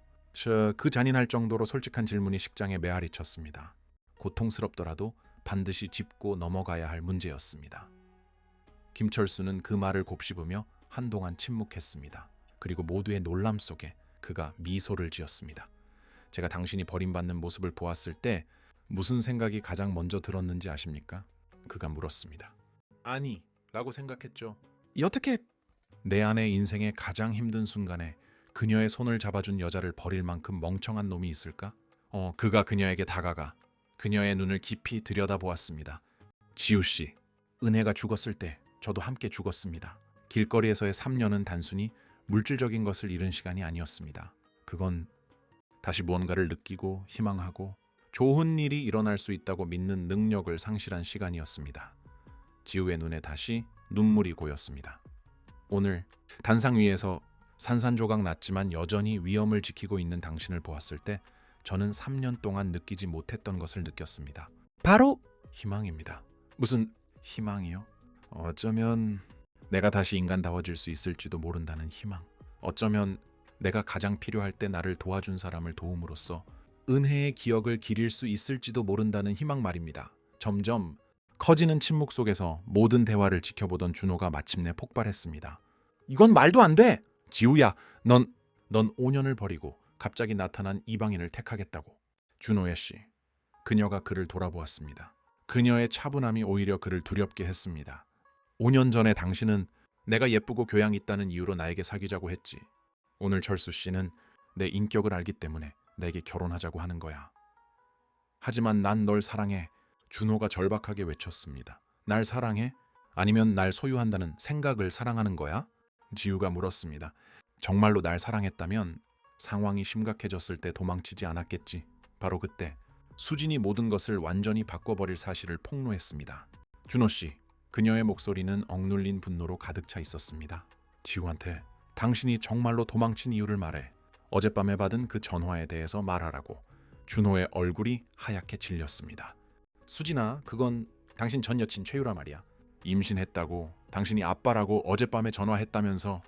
그 잔인할 정도로 솔직한 질문이 식장에 메아리 쳤습니다. 고통스럽더라도 반드시 짚고 넘어가야 할 문제였습니다. 김철수는 그 말을 곱씹으며 한동안 침묵했습니다. 그리고 모두의 놀람 속에 그가 미소를 지었습니다. 제가 당신이 버림받는 모습을 보았을 때 무슨 생각이 가장 먼저 들었는지 아십니까? 그가 물었습니다. 아니, 라고 생각했죠. 어떻게 내 아내 인생의 가장 힘든 순간에 그녀의 손을 잡아준 여자를 버릴 만큼 멍청한 놈이 있을까? 그가 그녀에게 다가가 그녀의 눈을 깊이 들여다보았습니다. 지우 씨, 은혜가 죽었을 때 저도 함께 죽었습니다. 길거리에서의 3년은 단순히 물질적인 것을 잃은 시간이 아니었습니다. 그건 다시 무언가를 느끼고 희망하고 좋은 일이 일어날 수 있다고 믿는 능력을 상실한 시간이었습니다. 지우의 눈에 다시 눈물이 고였습니다. 오늘 단상 위에서 산산조각 났지만 여전히 위엄을 지키고 있는 당신을 보았을 때 저는 3년 동안 느끼지 못했던 것을 느꼈습니다. 바로 희망입니다. 무슨 희망이요? 어쩌면 내가 다시 인간다워질 수 있을지도 모른다는 희망. 어쩌면 내가 가장 필요할 때 나를 도와준 사람을 도움으로써 은혜의 기억을 기릴 수 있을지도 모른다는 희망 말입니다. 점점 커지는 침묵 속에서 모든 대화를 지켜보던 준호가 마침내 폭발했습니다. 이건 말도 안 돼! 지우야, 넌 5년을 버리고 갑자기 나타난 이방인을 택하겠다고. 준호의 씨, 그녀가 그를 돌아보았습니다. 그녀의 차분함이 오히려 그를 두렵게 했습니다. 5년 전에 당신은 내가 예쁘고 교양 있다는 이유로 나에게 사귀자고 했지. 오늘 철수 씨는 내 인격을 알기 때문에 내게 결혼하자고 하는 거야. 하지만 난 널 사랑해. 준호가 절박하게 외쳤습니다. 날 사랑해? 아니면 날 소유한다는 생각을 사랑하는 거야? 지우가 물었습니다. 정말로 날 사랑했다면 상황이 심각해졌을 때 도망치지 않았겠지. 바로 그때 수진이 모든 것을 완전히 바꿔버릴 사실을 폭로했습니다. 준호 씨, 그녀의 목소리는 억눌린 분노로 가득 차 있었습니다. 지우한테 당신이 정말로 도망친 이유를 말해. 어젯밤에 받은 그 전화에 대해서 말하라고. 준호의 얼굴이 하얗게 질렸습니다. 수진아, 그건 당신 전 여친 최유라 말이야. 임신했다고, 당신이 아빠라고 어젯밤에 전화했다면서.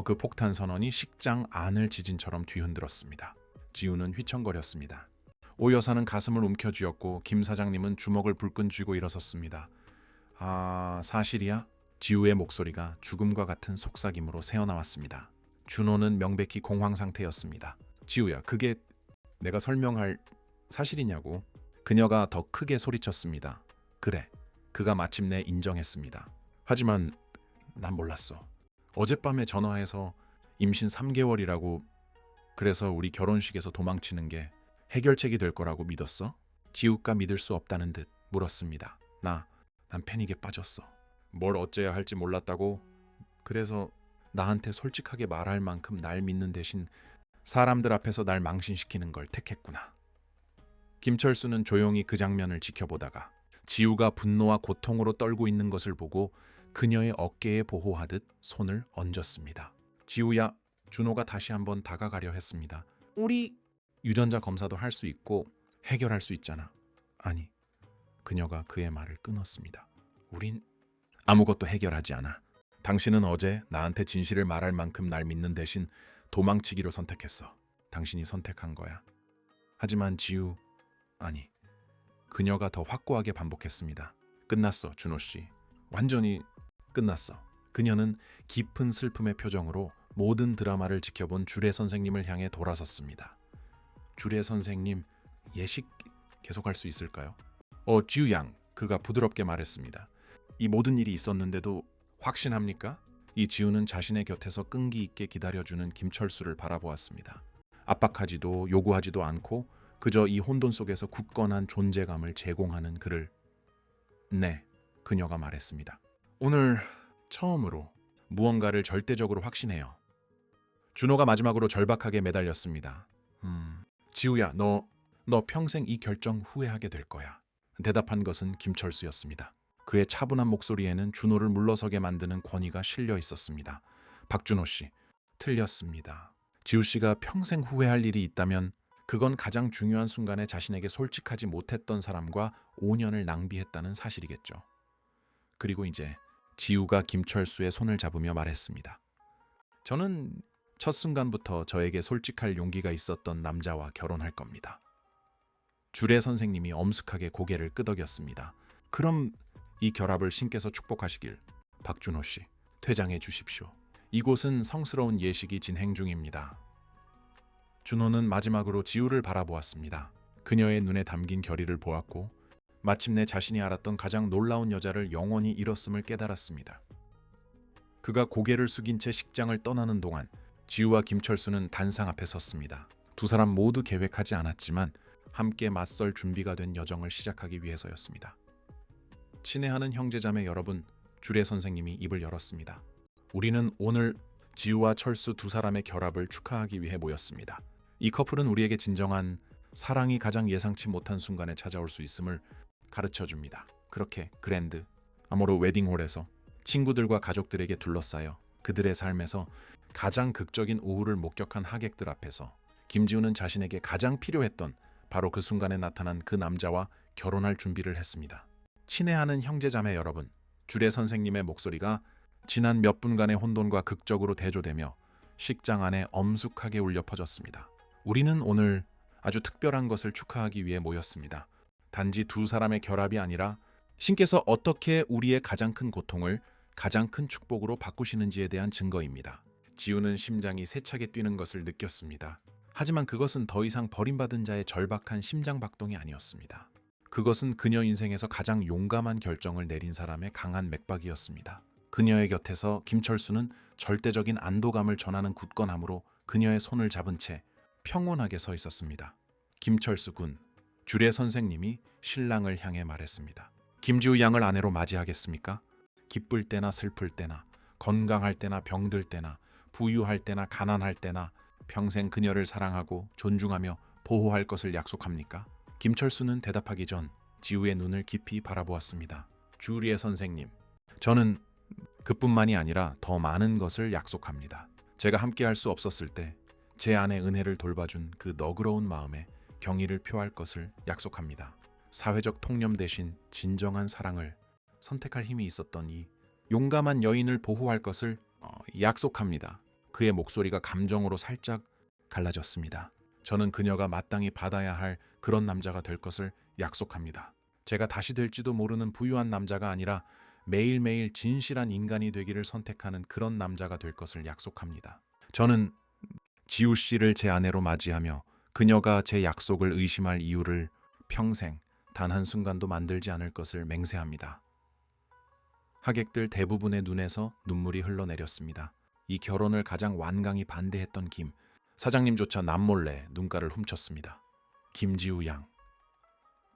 그 폭탄 선언이 식장 안을 지진처럼 뒤흔들었습니다. 지우는 휘청거렸습니다. 오 여사는 가슴을 움켜쥐었고 김 사장님은 주먹을 불끈 쥐고 일어섰습니다. 아, 사실이야? 지우의 목소리가 죽음과 같은 속삭임으로 새어나왔습니다. 준호는 명백히 공황 상태였습니다. 지우야, 그게 내가 설명할 사실이냐고. 그녀가 더 크게 소리쳤습니다. 그래, 그가 마침내 인정했습니다. 하지만 난 몰랐어. 어젯밤에 전화해서 임신 3개월이라고, 그래서 우리 결혼식에서 도망치는 게 해결책이 될 거라고 믿었어? 지우가 믿을 수 없다는 듯 물었습니다. 난 패닉에 빠졌어. 뭘 어째야 할지 몰랐다고. 그래서 나한테 솔직하게 말할 만큼 날 믿는 대신 사람들 앞에서 날 망신시키는 걸 택했구나. 김철수는 조용히 그 장면을 지켜보다가 지우가 분노와 고통으로 떨고 있는 것을 보고 그녀의 어깨에 보호하듯 손을 얹었습니다. 지우야, 준호가 다시 한번 다가가려 했습니다. 우리 유전자 검사도 할 수 있고 해결할 수 있잖아. 아니, 그녀가 그의 말을 끊었습니다. 우린 아무것도 해결하지 않아. 당신은 어제 나한테 진실을 말할 만큼 날 믿는 대신 도망치기로 선택했어. 당신이 선택한 거야. 하지만 지우, 아니, 그녀가 더 확고하게 반복했습니다. 끝났어, 준호 씨. 완전히 끝났어. 그녀는 깊은 슬픔의 표정으로 모든 드라마를 지켜본 주례 선생님을 향해 돌아섰습니다. 주례 선생님, 예식 계속할 수 있을까요? 지우 양, 그가 부드럽게 말했습니다. 이 모든 일이 있었는데도 확신합니까? 이 지우는 자신의 곁에서 끈기 있게 기다려주는 김철수를 바라보았습니다. 압박하지도 요구하지도 않고 그저 이 혼돈 속에서 굳건한 존재감을 제공하는 그를. 네, 그녀가 말했습니다. 오늘 처음으로 무언가를 절대적으로 확신해요. 준호가 마지막으로 절박하게 매달렸습니다. 지우야, 너 평생 이 결정 후회하게 될 거야. 대답한 것은 김철수였습니다. 그의 차분한 목소리에는 준호를 물러서게 만드는 권위가 실려 있었습니다. 박준호 씨, 틀렸습니다. 지우 씨가 평생 후회할 일이 있다면 그건 가장 중요한 순간에 자신에게 솔직하지 못했던 사람과 5년을 낭비했다는 사실이겠죠. 그리고 이제 지우가 김철수의 손을 잡으며 말했습니다. 저는 첫 순간부터 저에게 솔직할 용기가 있었던 남자와 결혼할 겁니다. 주례 선생님이 엄숙하게 고개를 끄덕였습니다. 그럼 이 결합을 신께서 축복하시길 박준호 씨, 퇴장해 주십시오. 이곳은 성스러운 예식이 진행 중입니다. 준호는 마지막으로 지우를 바라보았습니다. 그녀의 눈에 담긴 결의를 보았고 마침내 자신이 알았던 가장 놀라운 여자를 영원히 잃었음을 깨달았습니다. 그가 고개를 숙인 채 식장을 떠나는 동안 지우와 김철수는 단상 앞에 섰습니다. 두 사람 모두 계획하지 않았지만 함께 맞설 준비가 된 여정을 시작하기 위해서였습니다. 친애하는 형제자매 여러분, 주례 선생님이 입을 열었습니다. 우리는 오늘 지우와 철수 두 사람의 결합을 축하하기 위해 모였습니다. 이 커플은 우리에게 진정한 사랑이 가장 예상치 못한 순간에 찾아올 수 있음을 가르쳐 줍니다. 그렇게 그랜드 아모르 웨딩홀에서 친구들과 가족들에게 둘러싸여 그들의 삶에서 가장 극적인 우울을 목격한 하객들 앞에서 김지우는 자신에게 가장 필요했던 바로 그 순간에 나타난 그 남자와 결혼할 준비를 했습니다. 친애하는 형제자매 여러분, 주례 선생님의 목소리가 지난 몇 분간의 혼돈과 극적으로 대조되며 식장 안에 엄숙하게 울려 퍼졌습니다. 우리는 오늘 아주 특별한 것을 축하하기 위해 모였습니다. 단지 두 사람의 결합이 아니라 신께서 어떻게 우리의 가장 큰 고통을 가장 큰 축복으로 바꾸시는지에 대한 증거입니다. 지우는 심장이 세차게 뛰는 것을 느꼈습니다. 하지만 그것은 더 이상 버림받은 자의 절박한 심장 박동이 아니었습니다. 그것은 그녀 인생에서 가장 용감한 결정을 내린 사람의 강한 맥박이었습니다. 그녀의 곁에서 김철수는 절대적인 안도감을 전하는 굳건함으로 그녀의 손을 잡은 채 평온하게 서 있었습니다. 김철수 군, 주례 선생님이 신랑을 향해 말했습니다. 김지우 양을 아내로 맞이하겠습니까? 기쁠 때나 슬플 때나, 건강할 때나 병들 때나, 부유할 때나 가난할 때나 평생 그녀를 사랑하고 존중하며 보호할 것을 약속합니까? 김철수는 대답하기 전 지우의 눈을 깊이 바라보았습니다. 주례 선생님, 저는 그뿐만이 아니라 더 많은 것을 약속합니다. 제가 함께할 수 없었을 때 제 아내 은혜를 돌봐준 그 너그러운 마음에 경의를 표할 것을 약속합니다. 사회적 통념 대신 진정한 사랑을 선택할 힘이 있었던 이 용감한 여인을 보호할 것을 약속합니다. 그의 목소리가 감정으로 살짝 갈라졌습니다. 저는 그녀가 마땅히 받아야 할 그런 남자가 될 것을 약속합니다. 제가 다시 될지도 모르는 부유한 남자가 아니라 매일매일 진실한 인간이 되기를 선택하는 그런 남자가 될 것을 약속합니다. 저는 지우 씨를 제 아내로 맞이하며 그녀가 제 약속을 의심할 이유를 평생 단 한순간도 만들지 않을 것을 맹세합니다. 하객들 대부분의 눈에서 눈물이 흘러내렸습니다. 이 결혼을 가장 완강히 반대했던 김 사장님조차 남몰래 눈가를 훔쳤습니다. 김지우 양.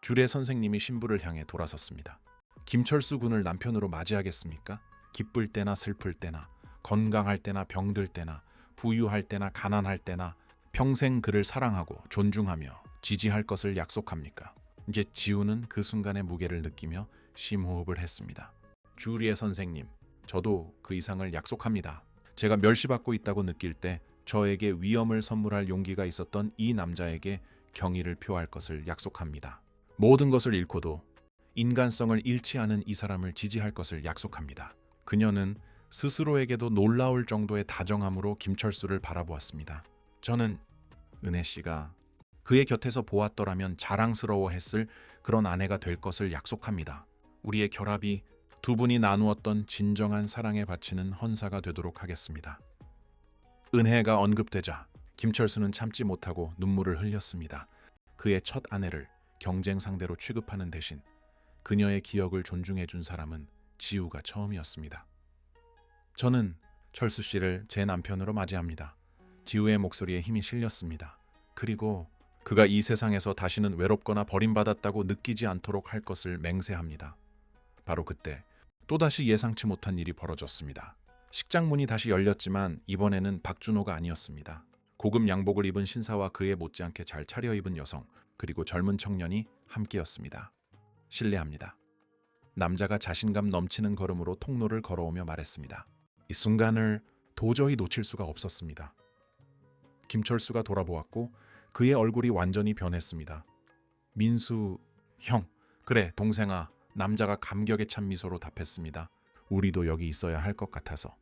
주례 선생님이 신부를 향해 돌아섰습니다. 김철수 군을 남편으로 맞이하겠습니까? 기쁠 때나 슬플 때나, 건강할 때나 병들 때나, 부유할 때나 가난할 때나 평생 그를 사랑하고 존중하며 지지할 것을 약속합니까? 이제 지우는 그 순간의 무게를 느끼며 심호흡을 했습니다. 주례 선생님, 저도 그 이상을 약속합니다. 제가 멸시받고 있다고 느낄 때 저에게 위엄을 선물할 용기가 있었던 이 남자에게 경의를 표할 것을 약속합니다. 모든 것을 잃고도 인간성을 잃지 않은 이 사람을 지지할 것을 약속합니다. 그녀는 스스로에게도 놀라울 정도의 다정함으로 김철수를 바라보았습니다. 저는 은혜 씨가 그의 곁에서 보았더라면 자랑스러워했을 그런 아내가 될 것을 약속합니다. 우리의 결합이 두 분이 나누었던 진정한 사랑에 바치는 헌사가 되도록 하겠습니다. 은혜가 언급되자 김철수는 참지 못하고 눈물을 흘렸습니다. 그의 첫 아내를 경쟁 상대로 취급하는 대신 그녀의 기억을 존중해 준 사람은 지우가 처음이었습니다. 저는 철수 씨를 제 남편으로 맞이합니다. 지우의 목소리에 힘이 실렸습니다. 그리고 그가 이 세상에서 다시는 외롭거나 버림받았다고 느끼지 않도록 할 것을 맹세합니다. 바로 그때 또다시 예상치 못한 일이 벌어졌습니다. 식장 문이 다시 열렸지만 이번에는 박준호가 아니었습니다. 고급 양복을 입은 신사와 그에 못지않게 잘 차려입은 여성, 그리고 젊은 청년이 함께였습니다. 실례합니다. 남자가 자신감 넘치는 걸음으로 통로를 걸어오며 말했습니다. 이 순간을 도저히 놓칠 수가 없었습니다. 김철수가 돌아보았고 그의 얼굴이 완전히 변했습니다. 민수 형, 그래 동생아, 남자가 감격에 찬 미소로 답했습니다. 우리도 여기 있어야 할 것 같아서.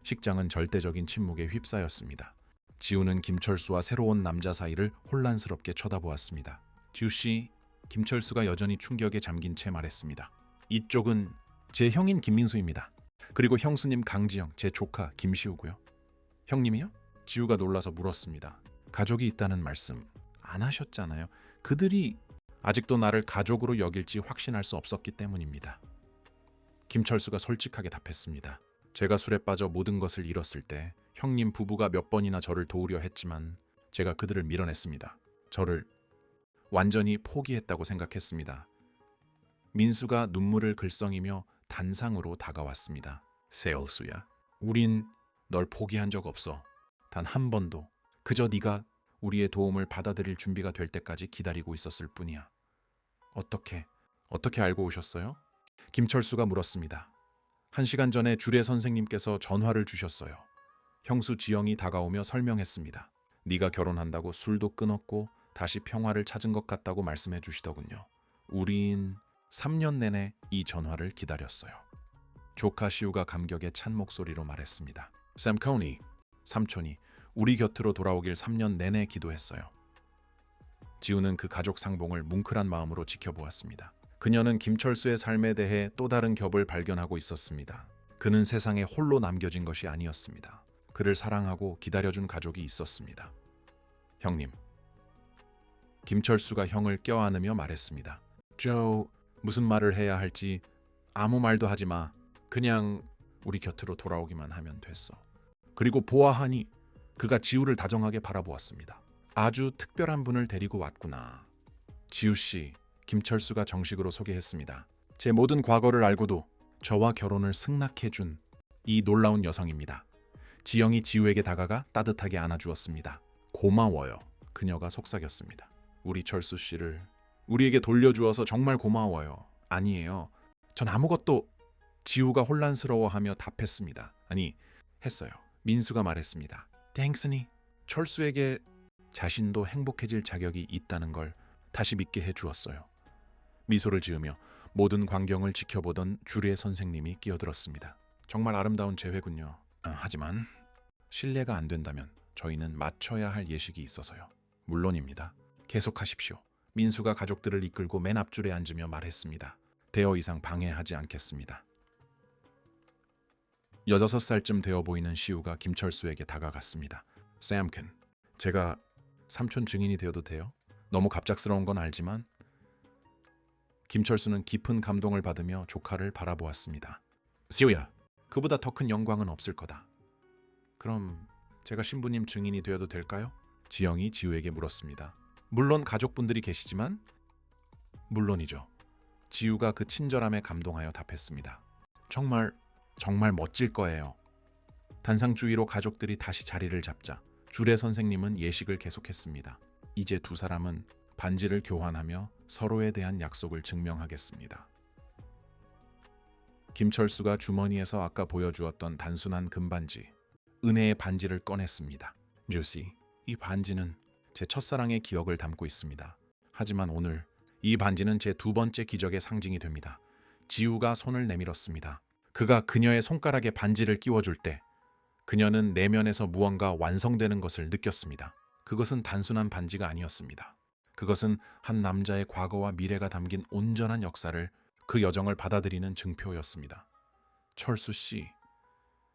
식장은 절대적인 침묵에 휩싸였습니다. 지우는 김철수와 새로운 남자 사이를 혼란스럽게 쳐다보았습니다. 지우 씨, 김철수가 여전히 충격에 잠긴 채 말했습니다. 이쪽은 제 형인 김민수입니다. 그리고 형수님 강지영, 제 조카 김시우고요. 형님이요? 지우가 놀라서 물었습니다. 가족이 있다는 말씀 안 하셨잖아요. 그들이 아직도 나를 가족으로 여길지 확신할 수 없었기 때문입니다. 김철수가 솔직하게 답했습니다. 제가 술에 빠져 모든 것을 잃었을 때 형님 부부가 몇 번이나 저를 도우려 했지만 제가 그들을 밀어냈습니다. 저를 완전히 포기했다고 생각했습니다. 민수가 눈물을 글썽이며 단상으로 다가왔습니다. 세월수야, 우린 널 포기한 적 없어. 단 한 번도. 그저 네가 우리의 도움을 받아들일 준비가 될 때까지 기다리고 있었을 뿐이야. 어떻게 알고 오셨어요? 김철수가 물었습니다. 1시간 전에 주례 선생님께서 전화를 주셨어요. 형수 지영이 다가오며 설명했습니다. 네가 결혼한다고 술도 끊었고 다시 평화를 찾은 것 같다고 말씀해 주시더군요. 우린 3년 내내 이 전화를 기다렸어요. 조카 시우가 감격에 찬 목소리로 말했습니다. 샘 코니, 삼촌이 우리 곁으로 돌아오길 3년 내내 기도했어요. 지우는 그 가족 상봉을 뭉클한 마음으로 지켜보았습니다. 그녀는 김철수의 삶에 대해 또 다른 겹을 발견하고 있었습니다. 그는 세상에 홀로 남겨진 것이 아니었습니다. 그를 사랑하고 기다려준 가족이 있었습니다. 형님. 김철수가 형을 껴안으며 말했습니다. 조, 무슨 말을 해야 할지 아무 말도 하지 마. 그냥 우리 곁으로 돌아오기만 하면 됐어. 그리고 보아하니 그가 지우를 다정하게 바라보았습니다. 아주 특별한 분을 데리고 왔구나. 지우 씨, 김철수가 정식으로 소개했습니다. 제 모든 과거를 알고도 저와 결혼을 승낙해준 이 놀라운 여성입니다. 지영이 지우에게 다가가 따뜻하게 안아주었습니다. 고마워요. 그녀가 속삭였습니다. 우리 철수 씨를 우리에게 돌려주어서 정말 고마워요. 아니에요. 전 아무것도. 지우가 혼란스러워하며 답했습니다. 아니, 했어요. 민수가 말했습니다. 땡스니, 철수에게 자신도 행복해질 자격이 있다는 걸 다시 믿게 해주었어요. 미소를 지으며 모든 광경을 지켜보던 주례 선생님이 끼어들었습니다. 정말 아름다운 재회군요. 하지만 신뢰가 안 된다면 저희는 맞춰야 할 예식이 있어서요. 물론입니다. 계속하십시오. 민수가 가족들을 이끌고 맨 앞줄에 앉으며 말했습니다. 대여 이상 방해하지 않겠습니다. 16살쯤 되어 보이는 시우가 김철수에게 다가갔습니다. 샘큰, 제가 삼촌 증인이 되어도 돼요? 너무 갑작스러운 건 알지만. 김철수는 깊은 감동을 받으며 조카를 바라보았습니다. 시우야, 그보다 더 큰 영광은 없을 거다. 그럼 제가 신부님 증인이 되어도 될까요? 지영이 지우에게 물었습니다. 물론 가족분들이 계시지만. 물론이죠. 지우가 그 친절함에 감동하여 답했습니다. 정말 멋질 거예요. 단상주의로 가족들이 다시 자리를 잡자 주례 선생님은 예식을 계속했습니다. 이제 두 사람은 반지를 교환하며 서로에 대한 약속을 증명하겠습니다. 김철수가 주머니에서 아까 보여주었던 단순한 금반지, 은혜의 반지를 꺼냈습니다. 주씨, 이 반지는 제 첫사랑의 기억을 담고 있습니다. 하지만 오늘 이 반지는 제 두 번째 기적의 상징이 됩니다. 지우가 손을 내밀었습니다. 그가 그녀의 손가락에 반지를 끼워줄 때 그녀는 내면에서 무언가 완성되는 것을 느꼈습니다. 그것은 단순한 반지가 아니었습니다. 그것은 한 남자의 과거와 미래가 담긴 온전한 역사를, 그 여정을 받아들이는 증표였습니다. 철수 씨,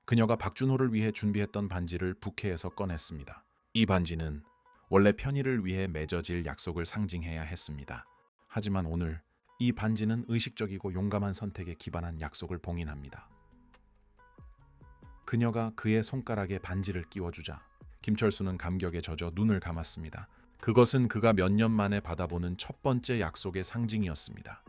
그녀가 박준호를 위해 준비했던 반지를 부케에서 꺼냈습니다. 이 반지는 원래 편의를 위해 맺어질 약속을 상징해야 했습니다. 하지만 오늘 이 반지는 의식적이고 용감한 선택에 기반한 약속을 봉인합니다. 그녀가 그의 손가락에 반지를 끼워주자 김철수는 감격에 젖어 눈을 감았습니다. 그것은 그가 몇 년 만에 받아보는 첫 번째 약속의 상징이었습니다.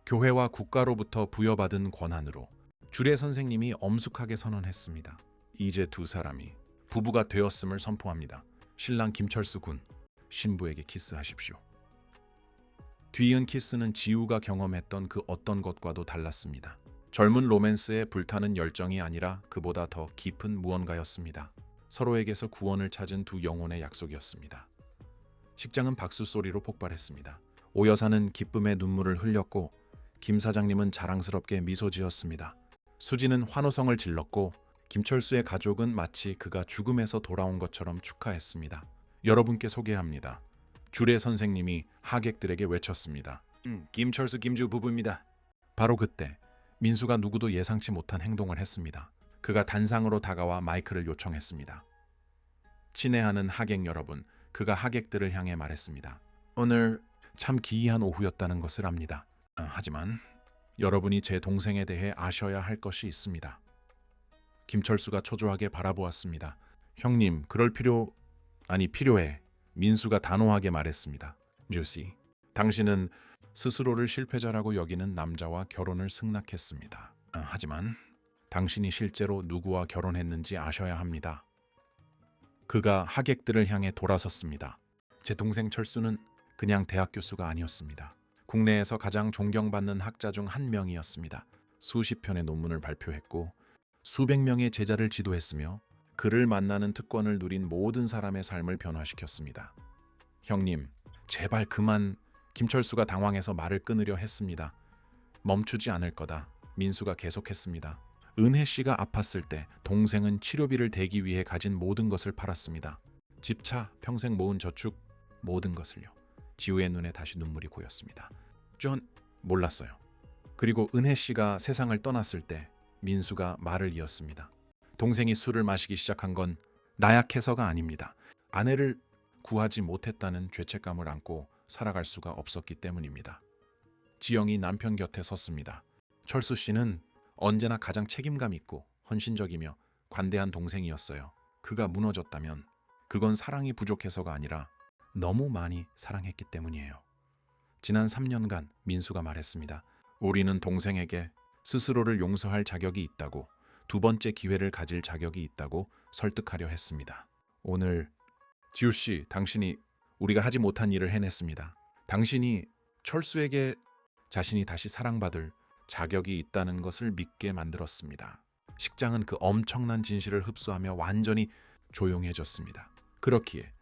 교회와 국가로부터 부여받은 권한으로 주례 선생님이 엄숙하게 선언했습니다. 이제 두 사람이 부부가 되었음을 선포합니다. 신랑 김철수 군, 신부에게 키스하십시오. 뒤이은 키스는 지우가 경험했던 그 어떤 것과도 달랐습니다. 젊은 로맨스에 불타는 열정이 아니라 그보다 더 깊은 무언가였습니다. 서로에게서 구원을 찾은 두 영혼의 약속이었습니다. 식장은 박수 소리로 폭발했습니다. 오 여사는 기쁨의 눈물을 흘렸고 김 사장님은 자랑스럽게 미소 지었습니다. 수지는 환호성을 질렀고 김철수의 가족은 마치 그가 죽음에서 돌아온 것처럼 축하했습니다. 여러분께 소개합니다. 주례 선생님이 하객들에게 외쳤습니다. 김철수 김주 부부입니다. 바로 그때 민수가 누구도 예상치 못한 행동을 했습니다. 그가 단상으로 다가와 마이크를 요청했습니다. 친애하는 하객 여러분, 그가 하객들을 향해 말했습니다. 오늘 참 기이한 오후였다는 것을 압니다. 하지만 여러분이 제 동생에 대해 아셔야 할 것이 있습니다. 김철수가 초조하게 바라보았습니다. 형님, 필요해. 민수가 단호하게 말했습니다. 주시, 당신은 스스로를 실패자라고 여기는 남자와 결혼을 승낙했습니다. 하지만 당신이 실제로 누구와 결혼했는지 아셔야 합니다. 그가 하객들을 향해 돌아섰습니다. 제 동생 철수는 그냥 대학 교수가 아니었습니다. 국내에서 가장 존경받는 학자 중 한 명이었습니다. 수십 편의 논문을 발표했고 수백 명의 제자를 지도했으며 그를 만나는 특권을 누린 모든 사람의 삶을 변화시켰습니다. 형님, 제발 그만. 김철수가 당황해서 말을 끊으려 했습니다. 멈추지 않을 거다. 민수가 계속했습니다. 은혜 씨가 아팠을 때 동생은 치료비를 대기 위해 가진 모든 것을 팔았습니다. 집, 차, 평생 모은 저축, 모든 것을요. 지우의 눈에 다시 눈물이 고였습니다. 전 몰랐어요. 그리고 은혜 씨가 세상을 떠났을 때 민수가 말을 이었습니다. 동생이 술을 마시기 시작한 건 나약해서가 아닙니다. 아내를 구하지 못했다는 죄책감을 안고 살아갈 수가 없었기 때문입니다. 지영이 남편 곁에 섰습니다. 철수 씨는 언제나 가장 책임감 있고 헌신적이며 관대한 동생이었어요. 그가 무너졌다면 그건 사랑이 부족해서가 아니라 너무 많이 사랑했기 때문이에요. 지난 3년간 민수가 말했습니다. 우리는 동생에게 스스로를 용서할 자격이 있다고, 두 번째 기회를 가질 자격이 있다고 설득하려 했습니다. 오늘 지우 씨, 당신이 우리가 하지 못한 일을 해냈습니다. 당신이 철수에게 자신이 다시 사랑받을 자격이 있다는 것을 믿게 만들었습니다. 식장은 그 엄청난 진실을 흡수하며 완전히 조용해졌습니다. 그렇기에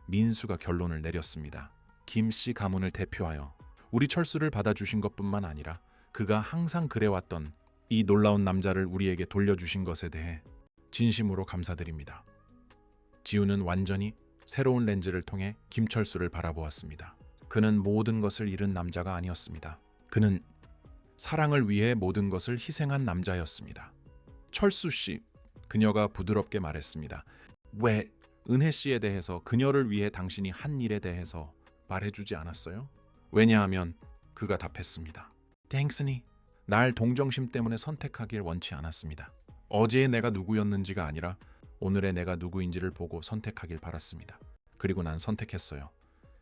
민수가 결론을 내렸습니다. 김씨 가문을 대표하여 우리 철수를 받아주신 것뿐만 아니라 그가 항상 그래왔던 이 놀라운 남자를 우리에게 돌려주신 것에 대해 진심으로 감사드립니다. 지우는 완전히 새로운 렌즈를 통해 김철수를 바라보았습니다. 그는 모든 것을 잃은 남자가 아니었습니다. 그는 사랑을 위해 모든 것을 희생한 남자였습니다. 철수 씨, 그녀가 부드럽게 말했습니다. 왜 은혜 씨에 대해서, 그녀를 위해 당신이 한 일에 대해서 말해주지 않았어요? 왜냐하면 그가 답했습니다. 땡스니, 날 동정심 때문에 선택하길 원치 않았습니다. 어제의 내가 누구였는지가 아니라 오늘의 내가 누구인지를 보고 선택하길 바랐습니다. 그리고 난 선택했어요.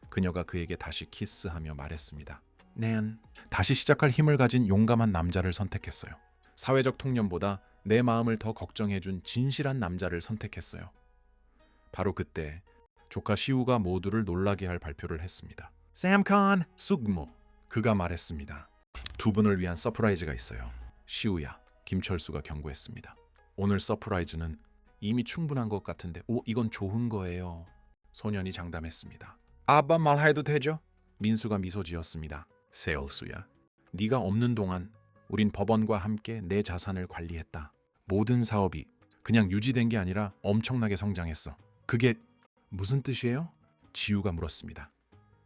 그녀가 그에게 다시 키스하며 말했습니다. 난 다시 시작할 힘을 가진 용감한 남자를 선택했어요. 사회적 통념보다 내 마음을 더 걱정해준 진실한 남자를 선택했어요. 바로 그때 조카 시우가 모두를 놀라게 할 발표를 했습니다. 샘칸 숙모, 그가 말했습니다. 두 분을 위한 서프라이즈가 있어요. 시우야, 김철수가 경고했습니다. 오늘 서프라이즈는 이미 충분한 것 같은데, 이건 좋은 거예요. 소년이 장담했습니다. 아빠 말해도 되죠? 민수가 미소 지었습니다. 세얼수야, 네가 없는 동안 우린 법원과 함께 내 자산을 관리했다. 모든 사업이 그냥 유지된 게 아니라 엄청나게 성장했어. 그게 무슨 뜻이에요? 지우가 물었습니다.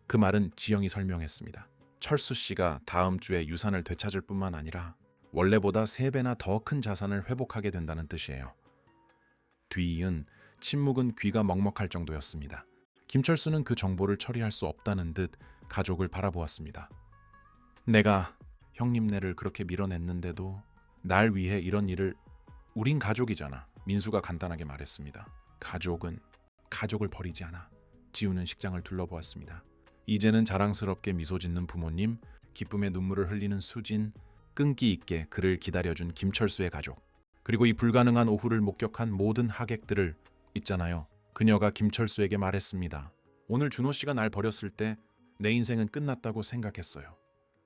그 말은 지영이 설명했습니다. 철수 씨가 다음 주에 유산을 되찾을 뿐만 아니라 원래보다 3배나 더 큰 자산을 회복하게 된다는 뜻이에요. 뒤이은 침묵은 귀가 먹먹할 정도였습니다. 김철수는 그 정보를 처리할 수 없다는 듯 가족을 바라보았습니다. 내가 형님네를 그렇게 밀어냈는데도 날 위해 이런 일을, 우린 가족이잖아. 민수가 간단하게 말했습니다. 가족은 가족을 버리지 않아. 지우는 식장을 둘러보았습니다. 이제는 자랑스럽게 미소 짓는 부모님, 기쁨의 눈물을 흘리는 수진, 끈기 있게 그를 기다려준 김철수의 가족, 그리고 이 불가능한 오후를 목격한 모든 하객들을 있잖아요. 그녀가 김철수에게 말했습니다. 오늘 준호 씨가 날 버렸을 때 내 인생은 끝났다고 생각했어요.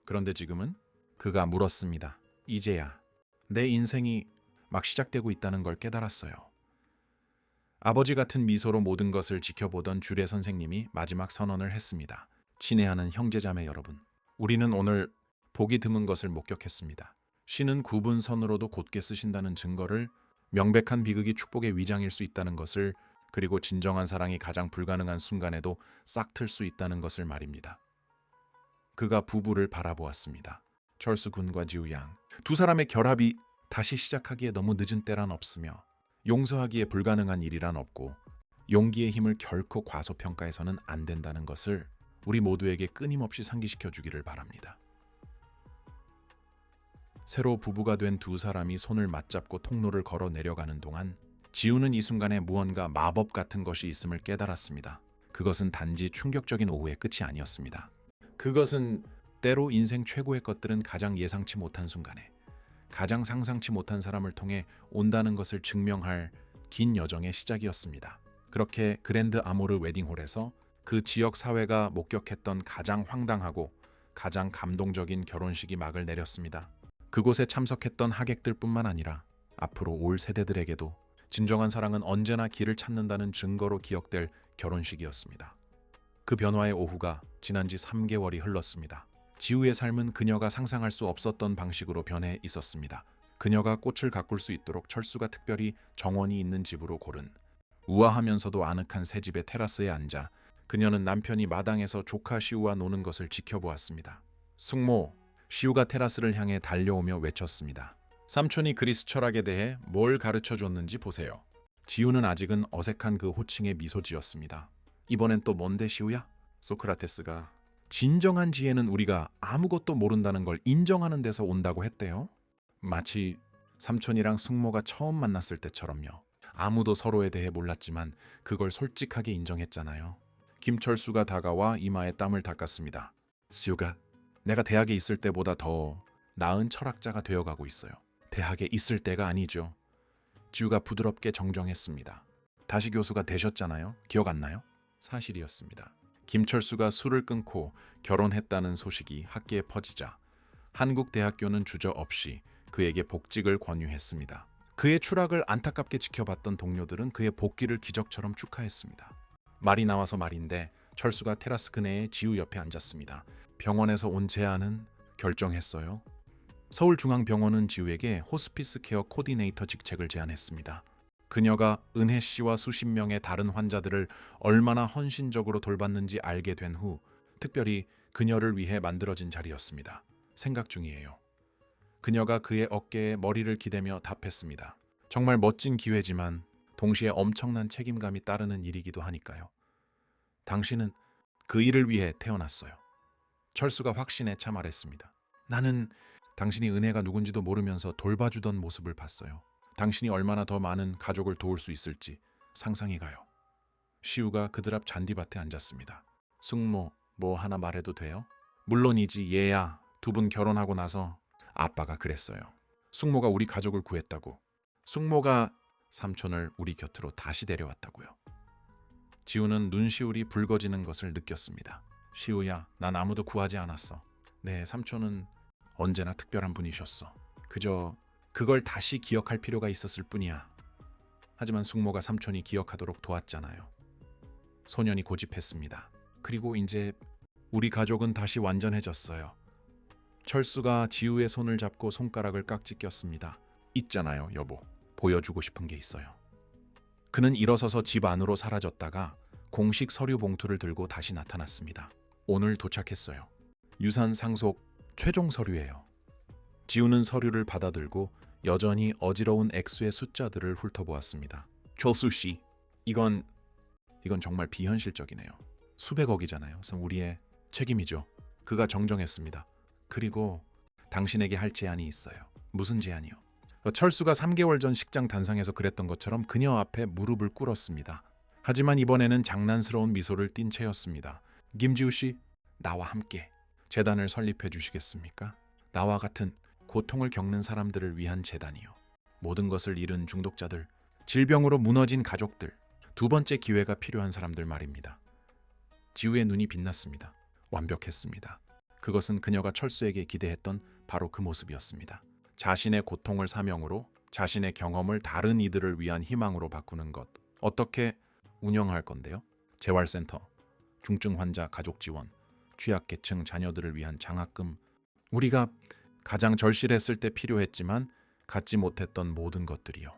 그런데 지금은? 그가 물었습니다. 이제야 내 인생이 막 시작되고 있다는 걸 깨달았어요. 아버지 같은 미소로 모든 것을 지켜보던 주례 선생님이 마지막 선언을 했습니다. 친애하는 형제자매 여러분, 우리는 오늘 보기 드문 것을 목격했습니다. 신은 굽은 선으로도 곧게 쓰신다는 증거를, 명백한 비극이 축복의 위장일 수 있다는 것을, 그리고 진정한 사랑이 가장 불가능한 순간에도 싹 틀 수 있다는 것을 말입니다. 그가 부부를 바라보았습니다. 철수 군과 지우 양. 두 사람의 결합이 다시 시작하기에 너무 늦은 때란 없으며 용서하기에 불가능한 일이란 없고 용기의 힘을 결코 과소평가해서는 안 된다는 것을 우리 모두에게 끊임없이 상기시켜 주기를 바랍니다. 새로 부부가 된 두 사람이 손을 맞잡고 통로를 걸어 내려가는 동안 지우는 이 순간에 무언가 마법 같은 것이 있음을 깨달았습니다. 그것은 단지 충격적인 오후의 끝이 아니었습니다. 그것은 때로 인생 최고의 것들은 가장 예상치 못한 순간에 가장 상상치 못한 사람을 통해 온다는 것을 증명할 긴 여정의 시작이었습니다. 그렇게 그랜드 아모르 웨딩홀에서 그 지역 사회가 목격했던 가장 황당하고 가장 감동적인 결혼식이 막을 내렸습니다. 그곳에 참석했던 하객들뿐만 아니라 앞으로 올 세대들에게도 진정한 사랑은 언제나 길을 찾는다는 증거로 기억될 결혼식이었습니다. 그 변화의 오후가 지난 지 3개월이 흘렀습니다. 지우의 삶은 그녀가 상상할 수 없었던 방식으로 변해 있었습니다. 그녀가 꽃을 가꿀 수 있도록 철수가 특별히 정원이 있는 집으로 고른 우아하면서도 아늑한 새 집의 테라스에 앉아 그녀는 남편이 마당에서 조카 시우와 노는 것을 지켜보았습니다. 숙모, 시우가 테라스를 향해 달려오며 외쳤습니다. 삼촌이 그리스 철학에 대해 뭘 가르쳐 줬는지 보세요. 지우는 아직은 어색한 그 호칭에 미소 지었습니다. 이번엔 또 뭔데 시우야? 소크라테스가 진정한 지혜는 우리가 아무것도 모른다는 걸 인정하는 데서 온다고 했대요. 마치 삼촌이랑 숙모가 처음 만났을 때처럼요. 아무도 서로에 대해 몰랐지만 그걸 솔직하게 인정했잖아요. 김철수가 다가와 이마에 땀을 닦았습니다. 시우가 내가 대학에 있을 때보다 더 나은 철학자가 되어가고 있어요. 대학에 있을 때가 아니죠. 지우가 부드럽게 정정했습니다. 다시 교수가 되셨잖아요. 기억 안 나요? 사실이었습니다. 김철수가 술을 끊고 결혼했다는 소식이 학계에 퍼지자 한국대학교는 주저없이 그에게 복직을 권유했습니다. 그의 추락을 안타깝게 지켜봤던 동료들은 그의 복귀를 기적처럼 축하했습니다. 말이 나와서 말인데 철수가 테라스 그네에 지우 옆에 앉았습니다. 병원에서 온 제안은 결정했어요. 서울중앙병원은 지우에게 호스피스 케어 코디네이터 직책을 제안했습니다. 그녀가 은혜 씨와 수십 명의 다른 환자들을 얼마나 헌신적으로 돌봤는지 알게 된 후 특별히 그녀를 위해 만들어진 자리였습니다. 생각 중이에요. 그녀가 그의 어깨에 머리를 기대며 답했습니다. 정말 멋진 기회지만 동시에 엄청난 책임감이 따르는 일이기도 하니까요. 당신은 그 일을 위해 태어났어요. 철수가 확신에 차 말했습니다. 나는 당신이 은혜가 누군지도 모르면서 돌봐주던 모습을 봤어요. 당신이 얼마나 더 많은 가족을 도울 수 있을지 상상이 가요. 시우가 그들 앞 잔디밭에 앉았습니다. 숙모, 뭐 하나 말해도 돼요? 물론이지 얘야. 두 분 결혼하고 나서 아빠가 그랬어요. 숙모가 우리 가족을 구했다고. 숙모가 삼촌을 우리 곁으로 다시 데려왔다고요. 지우는 눈시울이 붉어지는 것을 느꼈습니다. 시우야, 난 아무도 구하지 않았어. 네, 삼촌은 언제나 특별한 분이셨어. 그저 그걸 다시 기억할 필요가 있었을 뿐이야. 하지만 숙모가 삼촌이 기억하도록 도왔잖아요. 소년이 고집했습니다. 그리고 이제 우리 가족은 다시 완전해졌어요. 철수가 지우의 손을 잡고 손가락을 깍지 꼈습니다. 있잖아요, 여보. 보여주고 싶은 게 있어요. 그는 일어서서 집 안으로 사라졌다가 공식 서류 봉투를 들고 다시 나타났습니다. 오늘 도착했어요. 유산 상속 최종 서류예요. 지우는 서류를 받아들고 여전히 어지러운 액수의 숫자들을 훑어보았습니다. 철수 씨, 이건 정말 비현실적이네요. 수백억이잖아요. 그래서 우리의 책임이죠. 그가 정정했습니다. 그리고 당신에게 할 제안이 있어요. 무슨 제안이요? 철수가 3개월 전 식장 단상에서 그랬던 것처럼 그녀 앞에 무릎을 꿇었습니다. 하지만 이번에는 장난스러운 미소를 띤 채였습니다. 김지우 씨, 나와 함께 재단을 설립해 주시겠습니까? 나와 같은 고통을 겪는 사람들을 위한 재단이요. 모든 것을 잃은 중독자들, 질병으로 무너진 가족들, 두 번째 기회가 필요한 사람들 말입니다. 지우의 눈이 빛났습니다. 완벽했습니다. 그것은 그녀가 철수에게 기대했던 바로 그 모습이었습니다. 자신의 고통을 사명으로, 자신의 경험을 다른 이들을 위한 희망으로 바꾸는 것. 어떻게 운영할 건데요? 재활센터, 중증 환자 가족 지원, 취약계층 자녀들을 위한 장학금. 우리가 가장 절실했을 때 필요했지만 갖지 못했던 모든 것들이요.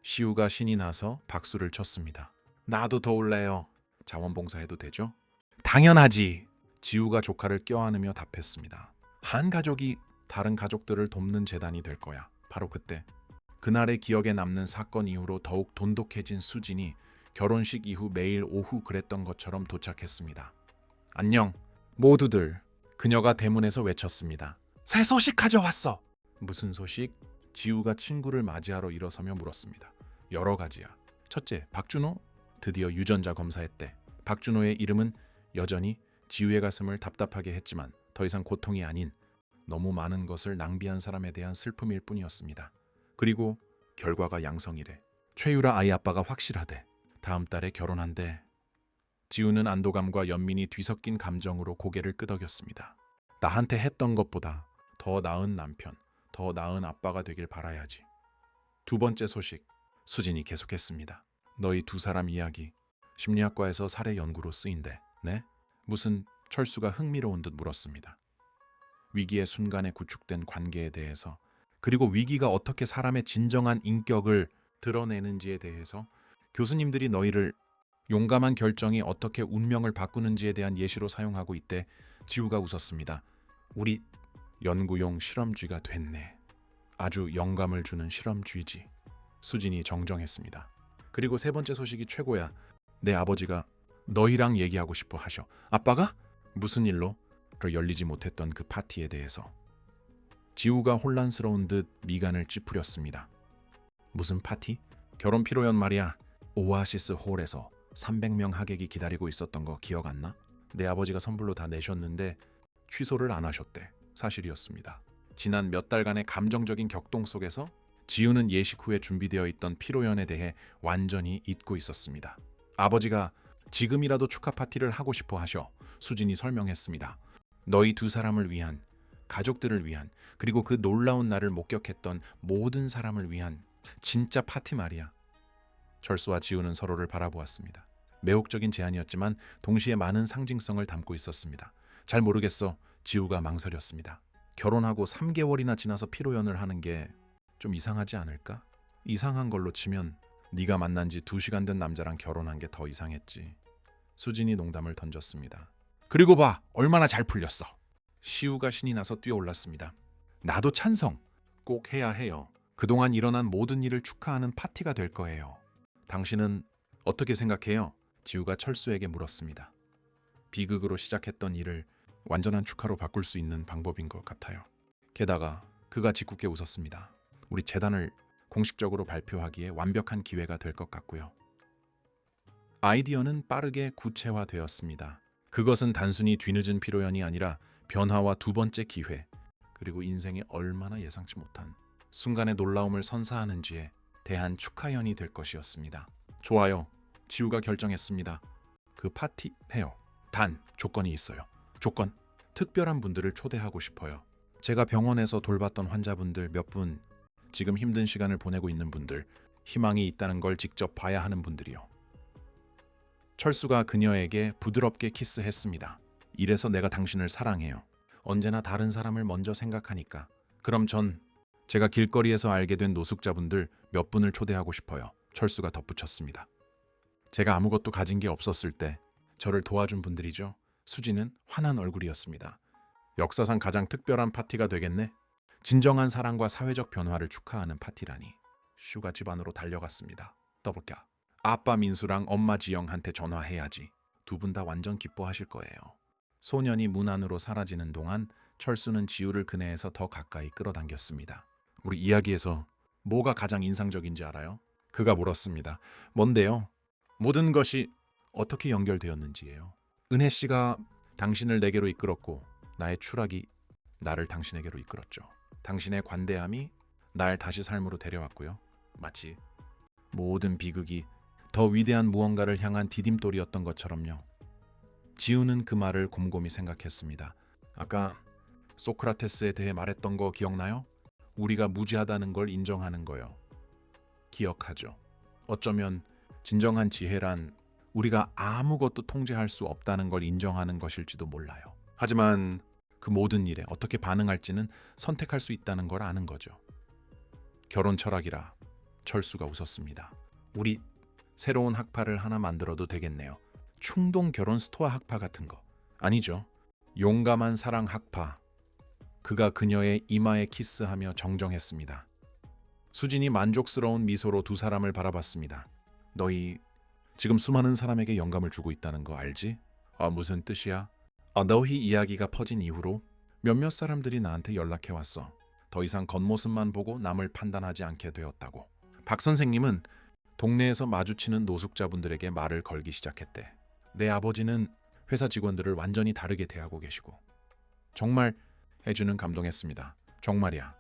시우가 신이 나서 박수를 쳤습니다. 나도 도울래요. 자원봉사해도 되죠? 당연하지. 지우가 조카를 껴안으며 답했습니다. 한 가족이 다른 가족들을 돕는 재단이 될 거야. 바로 그때 그날의 기억에 남는 사건 이후로 더욱 돈독해진 수진이 결혼식 이후 매일 오후 그랬던 것처럼 도착했습니다. 안녕 모두들. 그녀가 대문에서 외쳤습니다. 새 소식 가져왔어. 무슨 소식? 지우가 친구를 맞이하러 일어서며 물었습니다. 여러 가지야. 첫째, 박준호 드디어 유전자 검사했대. 박준호의 이름은 여전히 지우의 가슴을 답답하게 했지만 더 이상 고통이 아닌 너무 많은 것을 낭비한 사람에 대한 슬픔일 뿐이었습니다. 그리고 결과가 양성이래. 최유라 아이 아빠가 확실하대. 다음 달에 결혼한대. 지우는 안도감과 연민이 뒤섞인 감정으로 고개를 끄덕였습니다. 나한테 했던 것보다 더 나은 남편, 더 나은 아빠가 되길 바라야지. 두 번째 소식, 수진이 계속했습니다. 너희 두 사람 이야기, 심리학과에서 살해 연구로 쓰인대. 네? 무슨 철수가 흥미로운 듯 물었습니다. 위기의 순간에 구축된 관계에 대해서, 그리고 위기가 어떻게 사람의 진정한 인격을 드러내는지에 대해서 교수님들이 너희를 용감한 결정이 어떻게 운명을 바꾸는지에 대한 예시로 사용하고 있대. 지우가 웃었습니다. 우리 연구용 실험쥐가 됐네. 아주 영감을 주는 실험쥐지. 수진이 정정했습니다. 그리고 세 번째 소식이 최고야. 내 아버지가 너희랑 얘기하고 싶어 하셔. 아빠가? 무슨 일로? 열리지 못했던 그 파티에 대해서. 지우가 혼란스러운 듯 미간을 찌푸렸습니다. 무슨 파티? 결혼 피로연 말이야. 오아시스 홀에서 300명 하객이 기다리고 있었던 거 기억 안 나? 내 아버지가 선불로 다 내셨는데 취소를 안 하셨대. 사실이었습니다. 지난 몇 달간의 감정적인 격동 속에서 지우는 예식 후에 준비되어 있던 피로연에 대해 완전히 잊고 있었습니다. 아버지가 지금이라도 축하 파티를 하고 싶어 하셔. 수진이 설명했습니다. 너희 두 사람을 위한, 가족들을 위한, 그리고 그 놀라운 날을 목격했던 모든 사람을 위한 진짜 파티 말이야. 철수와 지우는 서로를 바라보았습니다. 매혹적인 제안이었지만 동시에 많은 상징성을 담고 있었습니다. 잘 모르겠어. 지우가 망설였습니다. 결혼하고 3개월이나 지나서 피로연을 하는 게 좀 이상하지 않을까? 이상한 걸로 치면 네가 만난 지 2시간 된 남자랑 결혼한 게 더 이상했지. 수진이 농담을 던졌습니다. 그리고 봐, 얼마나 잘 풀렸어. 시우가 신이 나서 뛰어올랐습니다. 나도 찬성. 꼭 해야 해요. 그동안 일어난 모든 일을 축하하는 파티가 될 거예요. 당신은 어떻게 생각해요? 지우가 철수에게 물었습니다. 비극으로 시작했던 일을 완전한 축하로 바꿀 수 있는 방법인 것 같아요. 게다가 그가 짓궂게 웃었습니다. 우리 재단을 공식적으로 발표하기에 완벽한 기회가 될 것 같고요. 아이디어는 빠르게 구체화되었습니다. 그것은 단순히 뒤늦은 피로연이 아니라 변화와 두 번째 기회, 그리고 인생에 얼마나 예상치 못한 순간의 놀라움을 선사하는지에 대한 축하연이 될 것이었습니다. 좋아요. 지우가 결정했습니다. 그 파티 해요. 단 조건이 있어요. 조건? 특별한 분들을 초대하고 싶어요. 제가 병원에서 돌봤던 환자분들 몇 분, 지금 힘든 시간을 보내고 있는 분들, 희망이 있다는 걸 직접 봐야 하는 분들이요. 철수가 그녀에게 부드럽게 키스했습니다. 이래서 내가 당신을 사랑해요. 언제나 다른 사람을 먼저 생각하니까. 그럼 전 제가 길거리에서 알게 된 노숙자분들 몇 분을 초대하고 싶어요. 철수가 덧붙였습니다. 제가 아무것도 가진 게 없었을 때 저를 도와준 분들이죠. 수지는 환한 얼굴이었습니다. 역사상 가장 특별한 파티가 되겠네. 진정한 사랑과 사회적 변화를 축하하는 파티라니. 슈가 집안으로 달려갔습니다. 떠볼까? 아빠 민수랑 엄마 지영한테 전화해야지. 두 분 다 완전 기뻐하실 거예요. 소년이 문 안으로 사라지는 동안 철수는 지우를 그네에서 더 가까이 끌어당겼습니다. 우리 이야기에서 뭐가 가장 인상적인지 알아요? 그가 물었습니다. 뭔데요? 모든 것이 어떻게 연결되었는지예요. 은혜 씨가 당신을 내게로 이끌었고 나의 추락이 나를 당신에게로 이끌었죠. 당신의 관대함이 날 다시 삶으로 데려왔고요. 마치 모든 비극이 더 위대한 무언가를 향한 디딤돌이었던 것처럼요. 지우는 그 말을 곰곰이 생각했습니다. 아까 소크라테스에 대해 말했던 거 기억나요? 우리가 무지하다는 걸 인정하는 거요. 기억하죠. 어쩌면 진정한 지혜란 우리가 아무것도 통제할 수 없다는 걸 인정하는 것일지도 몰라요. 하지만 그 모든 일에 어떻게 반응할지는 선택할 수 있다는 걸 아는 거죠. 결혼 철학이라. 철수가 웃었습니다. 우리 새로운 학파를 하나 만들어도 되겠네요. 충동 결혼 스토아 학파 같은 거. 아니죠. 용감한 사랑 학파. 그가 그녀의 이마에 키스하며 정정했습니다. 수진이 만족스러운 미소로 두 사람을 바라봤습니다. 너희 지금 수많은 사람에게 영감을 주고 있다는 거 알지? 무슨 뜻이야? 너희 이야기가 퍼진 이후로 몇몇 사람들이 나한테 연락해 왔어. 더 이상 겉모습만 보고 남을 판단하지 않게 되었다고. 박 선생님은 동네에서 마주치는 노숙자분들에게 말을 걸기 시작했대. 내 아버지는 회사 직원들을 완전히 다르게 대하고 계시고. 정말 해주는 감동했습니다. 정말이야.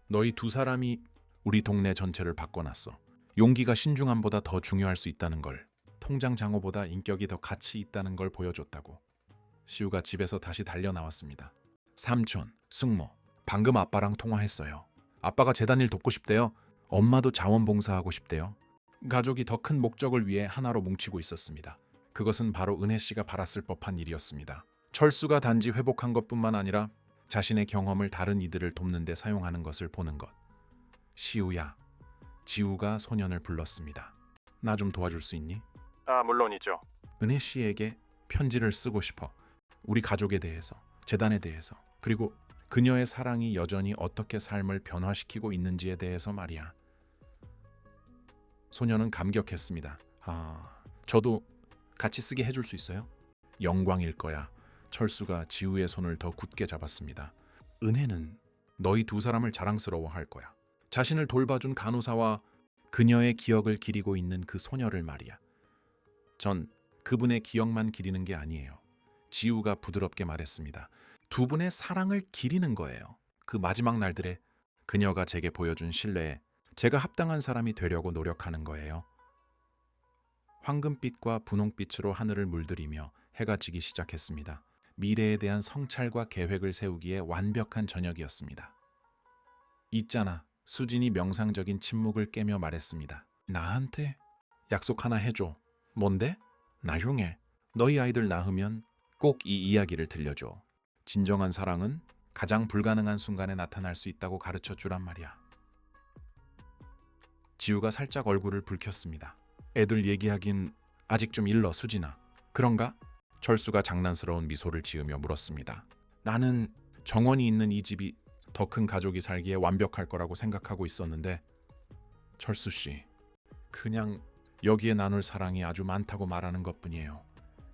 너희 두 사람이 우리 동네 전체를 바꿔놨어. 용기가 신중함보다 더 중요할 수 있다는 걸, 통장 장어보다 인격이 더 가치 있다는 걸 보여줬다고. 시우가 집에서 다시 달려 나왔습니다. 삼촌, 숙모, 방금 아빠랑 통화했어요. 아빠가 재단 일 돕고 싶대요. 엄마도 자원봉사하고 싶대요. 가족이 더 큰 목적을 위해 하나로 뭉치고 있었습니다. 그것은 바로 은혜 씨가 바랐을 법한 일이었습니다. 철수가 단지 회복한 것뿐만 아니라 자신의 경험을 다른 이들을 돕는 데 사용하는 것을 보는 것. 시우야, 지우가 소년을 불렀습니다. 나 좀 도와줄 수 있니? 물론이죠. 은혜 씨에게 편지를 쓰고 싶어. 우리 가족에 대해서, 재단에 대해서, 그리고 그녀의 사랑이 여전히 어떻게 삶을 변화시키고 있는지에 대해서 말이야. 소년은 감격했습니다. 저도 같이 쓰게 해줄 수 있어요? 영광일 거야. 철수가 지우의 손을 더 굳게 잡았습니다. 은혜는 너희 두 사람을 자랑스러워할 거야. 자신을 돌봐준 간호사와 그녀의 기억을 기리고 있는 그 소녀를 말이야. 전 그분의 기억만 기리는 게 아니에요. 지우가 부드럽게 말했습니다. 두 분의 사랑을 기리는 거예요. 그 마지막 날들에 그녀가 제게 보여준 신뢰에 제가 합당한 사람이 되려고 노력하는 거예요. 황금빛과 분홍빛으로 하늘을 물들이며 해가 지기 시작했습니다. 미래에 대한 성찰과 계획을 세우기에 완벽한 저녁이었습니다. 있잖아. 수진이 명상적인 침묵을 깨며 말했습니다. 나한테 약속 하나 해줘. 뭔데? 나중에 너희 아이들 낳으면 꼭 이 이야기를 들려줘. 진정한 사랑은 가장 불가능한 순간에 나타날 수 있다고 가르쳐 주란 말이야. 지우가 살짝 얼굴을 붉혔습니다. 애들 얘기하긴 아직 좀 일러, 수진아. 그런가? 철수가 장난스러운 미소를 지으며 물었습니다. 나는 정원이 있는 이 집이 더 큰 가족이 살기에 완벽할 거라고 생각하고 있었는데 철수 씨, 그냥 여기에 나눌 사랑이 아주 많다고 말하는 것뿐이에요.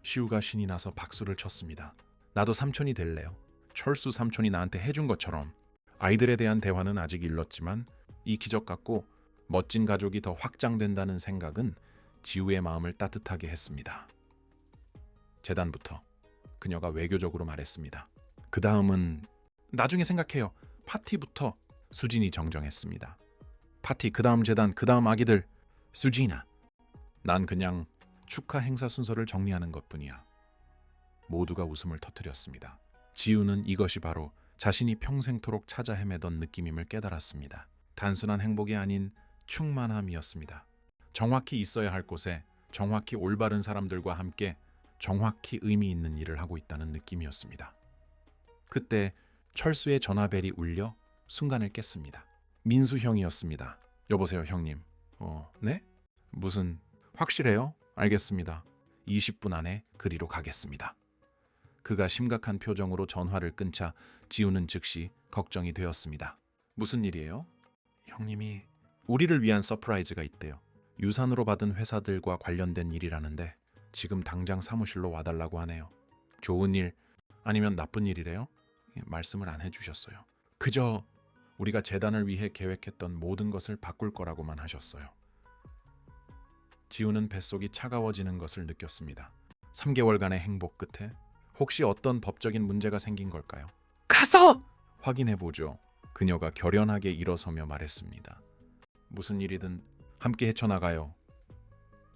시우가 신이 나서 박수를 쳤습니다. 나도 삼촌이 될래요. 철수 삼촌이 나한테 해준 것처럼. 아이들에 대한 대화는 아직 일렀지만 이 기적 같고 멋진 가족이 더 확장된다는 생각은 지우의 마음을 따뜻하게 했습니다. 재단부터 그녀가 외교적으로 말했습니다. 그 다음은 나중에 생각해요. 파티부터. 수진이 정정했습니다. 파티, 그 다음 재단, 그 다음 아기들. 수진아, 난 그냥 축하 행사 순서를 정리하는 것뿐이야. 모두가 웃음을 터뜨렸습니다. 지우는 이것이 바로 자신이 평생토록 찾아 헤매던 느낌임을 깨달았습니다. 단순한 행복이 아닌 충만함이었습니다. 정확히 있어야 할 곳에 정확히 올바른 사람들과 함께 정확히 의미 있는 일을 하고 있다는 느낌이었습니다. 그때 철수의 전화벨이 울려 순간을 깼습니다. 민수 형이었습니다. 여보세요, 형님. 네? 무슨, 확실해요? 알겠습니다. 20분 안에 그리로 가겠습니다. 그가 심각한 표정으로 전화를 끊자 지우는 즉시 걱정이 되었습니다. 무슨 일이에요? 형님이 우리를 위한 서프라이즈가 있대요. 유산으로 받은 회사들과 관련된 일이라는데 지금 당장 사무실로 와달라고 하네요. 좋은 일 아니면 나쁜 일이래요? 말씀을 안 해주셨어요. 그저 우리가 재단을 위해 계획했던 모든 것을 바꿀 거라고만 하셨어요. 지우는 뱃속이 차가워지는 것을 느꼈습니다. 3개월간의 행복 끝에 혹시 어떤 법적인 문제가 생긴 걸까요? 가서 확인해보죠. 그녀가 결연하게 일어서며 말했습니다. 무슨 일이든 함께 헤쳐나가요.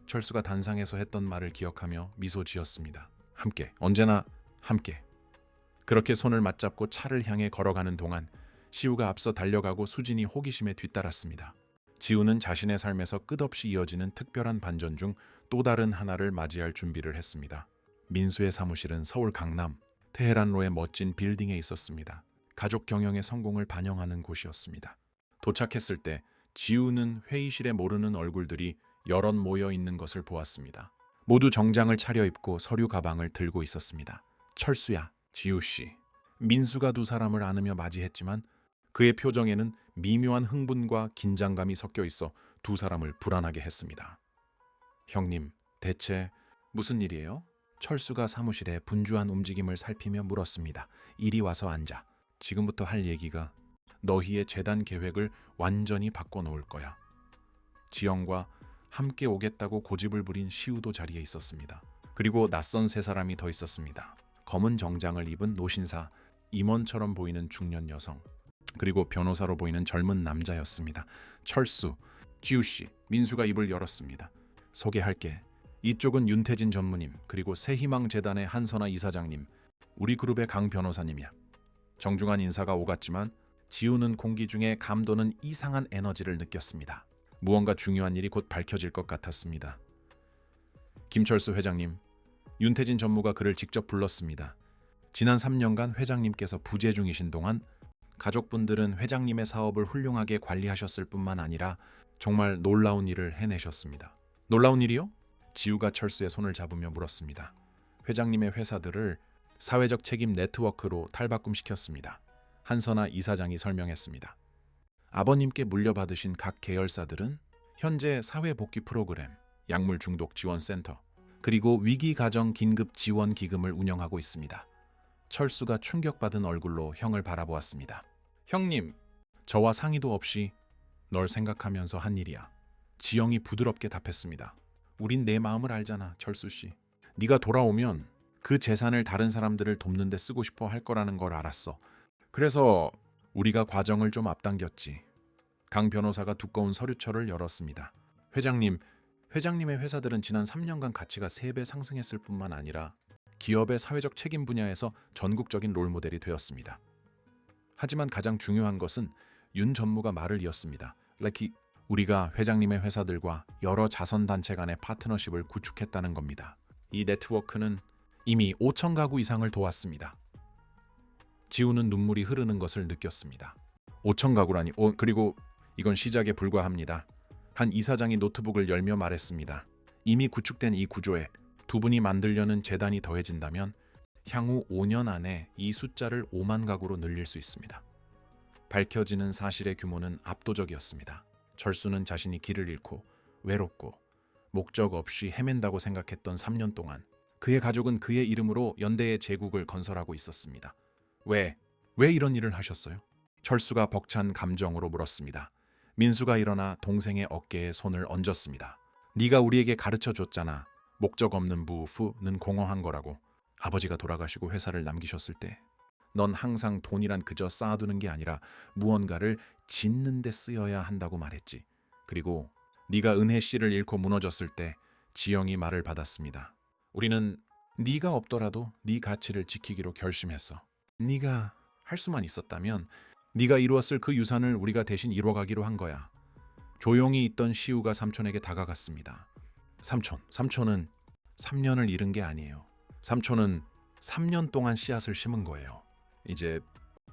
철수가 단상에서 했던 말을 기억하며 미소 지었습니다. 함께, 언제나 함께. 그렇게 손을 맞잡고 차를 향해 걸어가는 동안 시우가 앞서 달려가고 수진이 호기심에 뒤따랐습니다. 지우는 자신의 삶에서 끝없이 이어지는 특별한 반전 중 또 다른 하나를 맞이할 준비를 했습니다. 민수의 사무실은 서울 강남 테헤란로의 멋진 빌딩에 있었습니다. 가족 경영의 성공을 반영하는 곳이었습니다. 도착했을 때 지우는 회의실에 모르는 얼굴들이 여럿 모여 있는 것을 보았습니다. 모두 정장을 차려입고 서류 가방을 들고 있었습니다. 철수야, 지우씨, 민수가 두 사람을 안으며 맞이했지만 그의 표정에는 미묘한 흥분과 긴장감이 섞여 있어 두 사람을 불안하게 했습니다. 형님, 대체 무슨 일이에요? 철수가 사무실의 분주한 움직임을 살피며 물었습니다. 이리 와서 앉아. 지금부터 할 얘기가 너희의 재단 계획을 완전히 바꿔놓을 거야. 지영과 함께 오겠다고 고집을 부린 시우도 자리에 있었습니다. 그리고 낯선 세 사람이 더 있었습니다. 검은 정장을 입은 노신사, 임원처럼 보이는 중년 여성, 그리고 변호사로 보이는 젊은 남자였습니다. 철수, 지우씨, 민수가 입을 열었습니다. 소개할게. 이쪽은 윤태진 전무님, 그리고 새희망재단의 한선아 이사장님, 우리 그룹의 강 변호사님이야. 정중한 인사가 오갔지만 지우는 공기 중에 감도는 이상한 에너지를 느꼈습니다. 무언가 중요한 일이 곧 밝혀질 것 같았습니다. 김철수 회장님, 윤태진 전무가 그를 직접 불렀습니다. 지난 3년간 회장님께서 부재 중이신 동안 가족분들은 회장님의 사업을 훌륭하게 관리하셨을 뿐만 아니라 정말 놀라운 일을 해내셨습니다. 놀라운 일이요? 지우가 철수의 손을 잡으며 물었습니다. 회장님의 회사들을 사회적 책임 네트워크로 탈바꿈시켰습니다. 한선아 이사장이 설명했습니다. 아버님께 물려받으신 각 계열사들은 현재 사회복귀 프로그램, 약물 중독 지원센터, 그리고 위기가정 긴급 지원 기금을 운영하고 있습니다. 철수가 충격받은 얼굴로 형을 바라보았습니다. 형님, 저와 상의도 없이 널 생각하면서 한 일이야. 지영이 부드럽게 답했습니다. 우린 내 마음을 알잖아, 철수씨. 네가 돌아오면 그 재산을 다른 사람들을 돕는 데 쓰고 싶어 할 거라는 걸 알았어. 그래서 우리가 과정을 좀 앞당겼지. 강 변호사가 두꺼운 서류철을 열었습니다. 회장님의 회사들은 지난 3년간 가치가 3배 상승했을 뿐만 아니라 기업의 사회적 책임 분야에서 전국적인 롤모델이 되었습니다. 하지만 가장 중요한 것은 윤 전무가 말을 이었습니다. 우리가 회장님의 회사들과 여러 자선단체 간의 파트너십을 구축했다는 겁니다. 이 네트워크는 이미 5천 가구 이상을 도왔습니다. 지우는 눈물이 흐르는 것을 느꼈습니다. 5천 가구라니, 그리고 이건 시작에 불과합니다. 한 이사장이 노트북을 열며 말했습니다. 이미 구축된 이 구조에 두 분이 만들려는 재단이 더해진다면 향후 5년 안에 이 숫자를 5만 가구로 늘릴 수 있습니다. 밝혀지는 사실의 규모는 압도적이었습니다. 철수는 자신이 길을 잃고 외롭고 목적 없이 헤맨다고 생각했던 3년 동안 그의 가족은 그의 이름으로 연대의 제국을 건설하고 있었습니다. 왜 이런 일을 하셨어요? 철수가 벅찬 감정으로 물었습니다. 민수가 일어나 동생의 어깨에 손을 얹었습니다. 네가 우리에게 가르쳐줬잖아. 목적 없는 부는 공허한 거라고. 아버지가 돌아가시고 회사를 남기셨을 때 넌 항상 돈이란 그저 쌓아두는 게 아니라 무언가를 짓는 데 쓰여야 한다고 말했지. 그리고 네가 은혜 씨를 잃고 무너졌을 때 지영이 말을 받았습니다. 우리는 네가 없더라도 네 가치를 지키기로 결심했어. 네가 할 수만 있었다면 네가 이루었을 그 유산을 우리가 대신 이뤄가기로 한 거야. 조용히 있던 시우가 삼촌에게 다가갔습니다. 삼촌은 3년을 잃은 게 아니에요. 삼촌은 3년 동안 씨앗을 심은 거예요. 이제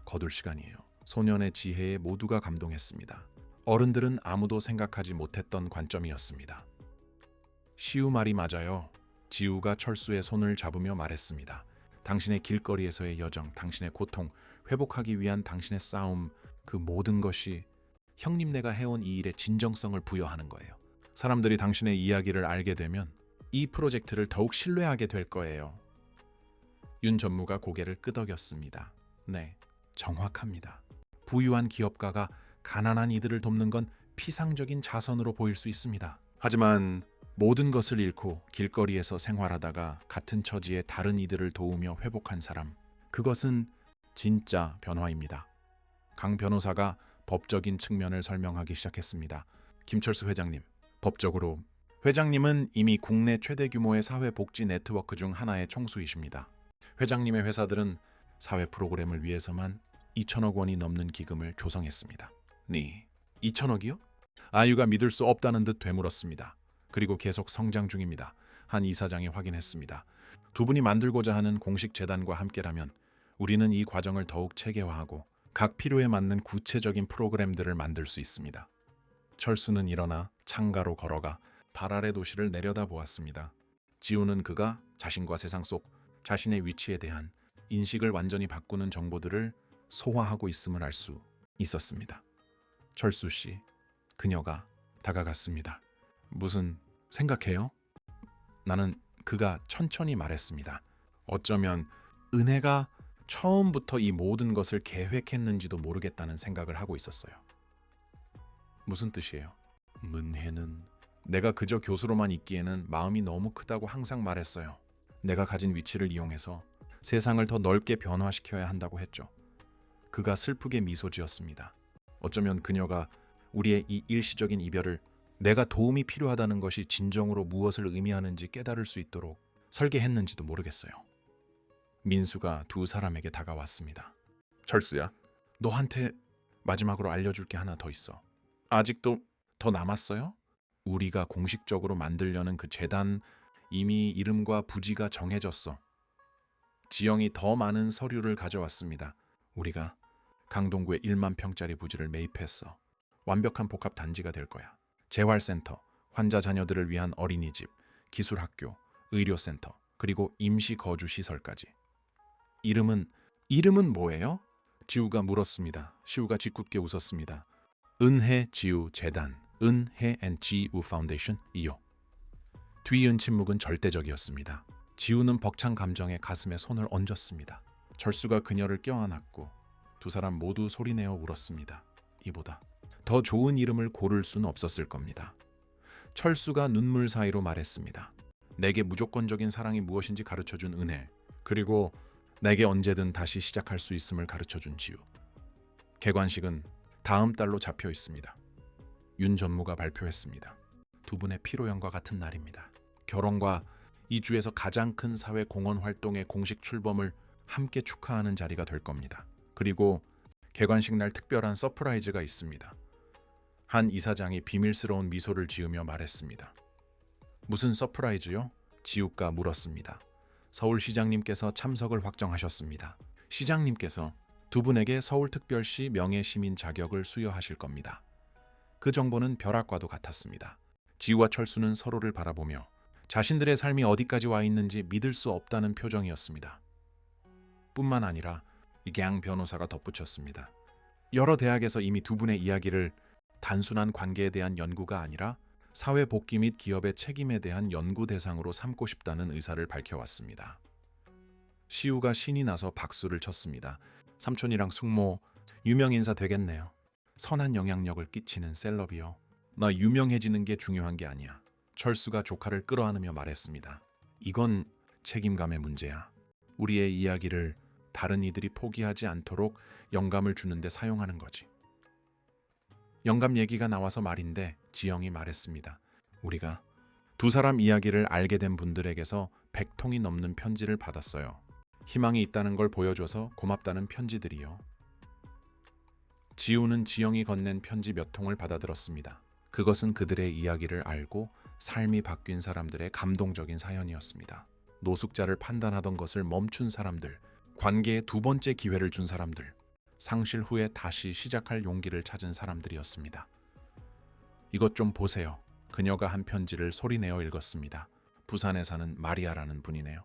거둘 시간이에요. 소년의 지혜에 모두가 감동했습니다. 어른들은 아무도 생각하지 못했던 관점이었습니다. 시우 말이 맞아요. 지우가 철수의 손을 잡으며 말했습니다. 당신의 길거리에서의 여정, 당신의 고통, 회복하기 위한 당신의 싸움, 그 모든 것이 형님네가 해온 이 일의 진정성을 부여하는 거예요. 사람들이 당신의 이야기를 알게 되면 이 프로젝트를 더욱 신뢰하게 될 거예요. 윤 전무가 고개를 끄덕였습니다. 네, 정확합니다. 부유한 기업가가 가난한 이들을 돕는 건 피상적인 자선으로 보일 수 있습니다. 하지만 모든 것을 잃고 길거리에서 생활하다가 같은 처지의 다른 이들을 도우며 회복한 사람, 그것은 진짜 변화입니다. 강 변호사가 법적인 측면을 설명하기 시작했습니다. 김철수 회장님, 법적으로 회장님은 이미 국내 최대 규모의 사회복지 네트워크 중 하나의 총수이십니다. 회장님의 회사들은 사회 프로그램을 위해서만 2천억 원이 넘는 기금을 조성했습니다. 네, 2천억이요? 아유가 믿을 수 없다는 듯 되물었습니다. 그리고 계속 성장 중입니다. 한 이사장이 확인했습니다. 두 분이 만들고자 하는 공식 재단과 함께라면 우리는 이 과정을 더욱 체계화하고 각 필요에 맞는 구체적인 프로그램들을 만들 수 있습니다. 철수는 일어나 창가로 걸어가 발 아래 도시를 내려다보았습니다. 지우는 그가 자신과 세상 속 자신의 위치에 대한 인식을 완전히 바꾸는 정보들을 소화하고 있음을 알 수 있었습니다. 철수 씨, 그녀가 다가갔습니다. 무슨 생각해요? 나는 그가 천천히 말했습니다. 어쩌면 은혜가 처음부터 이 모든 것을 계획했는지도 모르겠다는 생각을 하고 있었어요. 무슨 뜻이에요? 은혜는 내가 그저 교수로만 있기에는 마음이 너무 크다고 항상 말했어요. 내가 가진 위치를 이용해서 세상을 더 넓게 변화시켜야 한다고 했죠. 그가 슬프게 미소 지었습니다. 어쩌면 그녀가 우리의 이 일시적인 이별을 내가 도움이 필요하다는 것이 진정으로 무엇을 의미하는지 깨달을 수 있도록 설계했는지도 모르겠어요. 민수가 두 사람에게 다가왔습니다. 철수야, 너한테 마지막으로 알려줄 게 하나 더 있어. 아직도 더 남았어요? 우리가 공식적으로 만들려는 그 재단 이미 이름과 부지가 정해졌어. 지영이 더 많은 서류를 가져왔습니다. 우리가 강동구에 1만 평짜리 부지를 매입했어. 완벽한 복합 단지가 될 거야. 재활센터, 환자 자녀들을 위한 어린이집, 기술학교, 의료센터, 그리고 임시 거주 시설까지. 이름은 뭐예요? 지우가 물었습니다. 시우가 짓궂게 웃었습니다. 은혜 지우 재단, 은혜 앤 지우 파운데이션 이요. 뒤이은 침묵은 절대적이었습니다. 지우는 벅찬 감정에 가슴에 손을 얹었습니다. 철수가 그녀를 껴안았고 두 사람 모두 소리내어 울었습니다. 이보다 더 좋은 이름을 고를 수는 없었을 겁니다. 철수가 눈물 사이로 말했습니다. 내게 무조건적인 사랑이 무엇인지 가르쳐준 은혜, 그리고 내게 언제든 다시 시작할 수 있음을 가르쳐준 지우. 개관식은 다음 달로 잡혀 있습니다. 윤 전무가 발표했습니다. 두 분의 피로연과 같은 날입니다. 결혼과 이 주에서 가장 큰 사회 공헌 활동의 공식 출범을 함께 축하하는 자리가 될 겁니다. 그리고 개관식 날 특별한 서프라이즈가 있습니다. 한 이사장이 비밀스러운 미소를 지으며 말했습니다. 무슨 서프라이즈요? 지우가 물었습니다. 서울시장님께서 참석을 확정하셨습니다. 시장님께서 두 분에게 서울특별시 명예시민 자격을 수여하실 겁니다. 그 정보는 벼락과도 같았습니다. 지우와 철수는 서로를 바라보며 자신들의 삶이 어디까지 와 있는지 믿을 수 없다는 표정이었습니다. 뿐만 아니라 이갱 변호사가 덧붙였습니다. 여러 대학에서 이미 두 분의 이야기를 단순한 관계에 대한 연구가 아니라 사회 복귀 및 기업의 책임에 대한 연구 대상으로 삼고 싶다는 의사를 밝혀왔습니다. 시우가 신이 나서 박수를 쳤습니다. 삼촌이랑 숙모 유명 인사 되겠네요. 선한 영향력을 끼치는 셀럽이요. 나 유명해지는 게 중요한 게 아니야. 철수가 조카를 끌어안으며 말했습니다. 이건 책임감의 문제야. 우리의 이야기를 다른 이들이 포기하지 않도록 영감을 주는데 사용하는 거지. 영감 얘기가 나와서 말인데 지영이 말했습니다. 우리가 두 사람 이야기를 알게 된 분들에게서 100통이 넘는 편지를 받았어요. 희망이 있다는 걸 보여줘서 고맙다는 편지들이요. 지우는 지영이 건넨 편지 몇 통을 받아들었습니다. 그것은 그들의 이야기를 알고 삶이 바뀐 사람들의 감동적인 사연이었습니다. 노숙자를 판단하던 것을 멈춘 사람들, 관계에 두 번째 기회를 준 사람들, 상실 후에 다시 시작할 용기를 찾은 사람들이었습니다. 이것 좀 보세요. 그녀가 한 편지를 소리내어 읽었습니다. 부산에 사는 마리아라는 분이네요.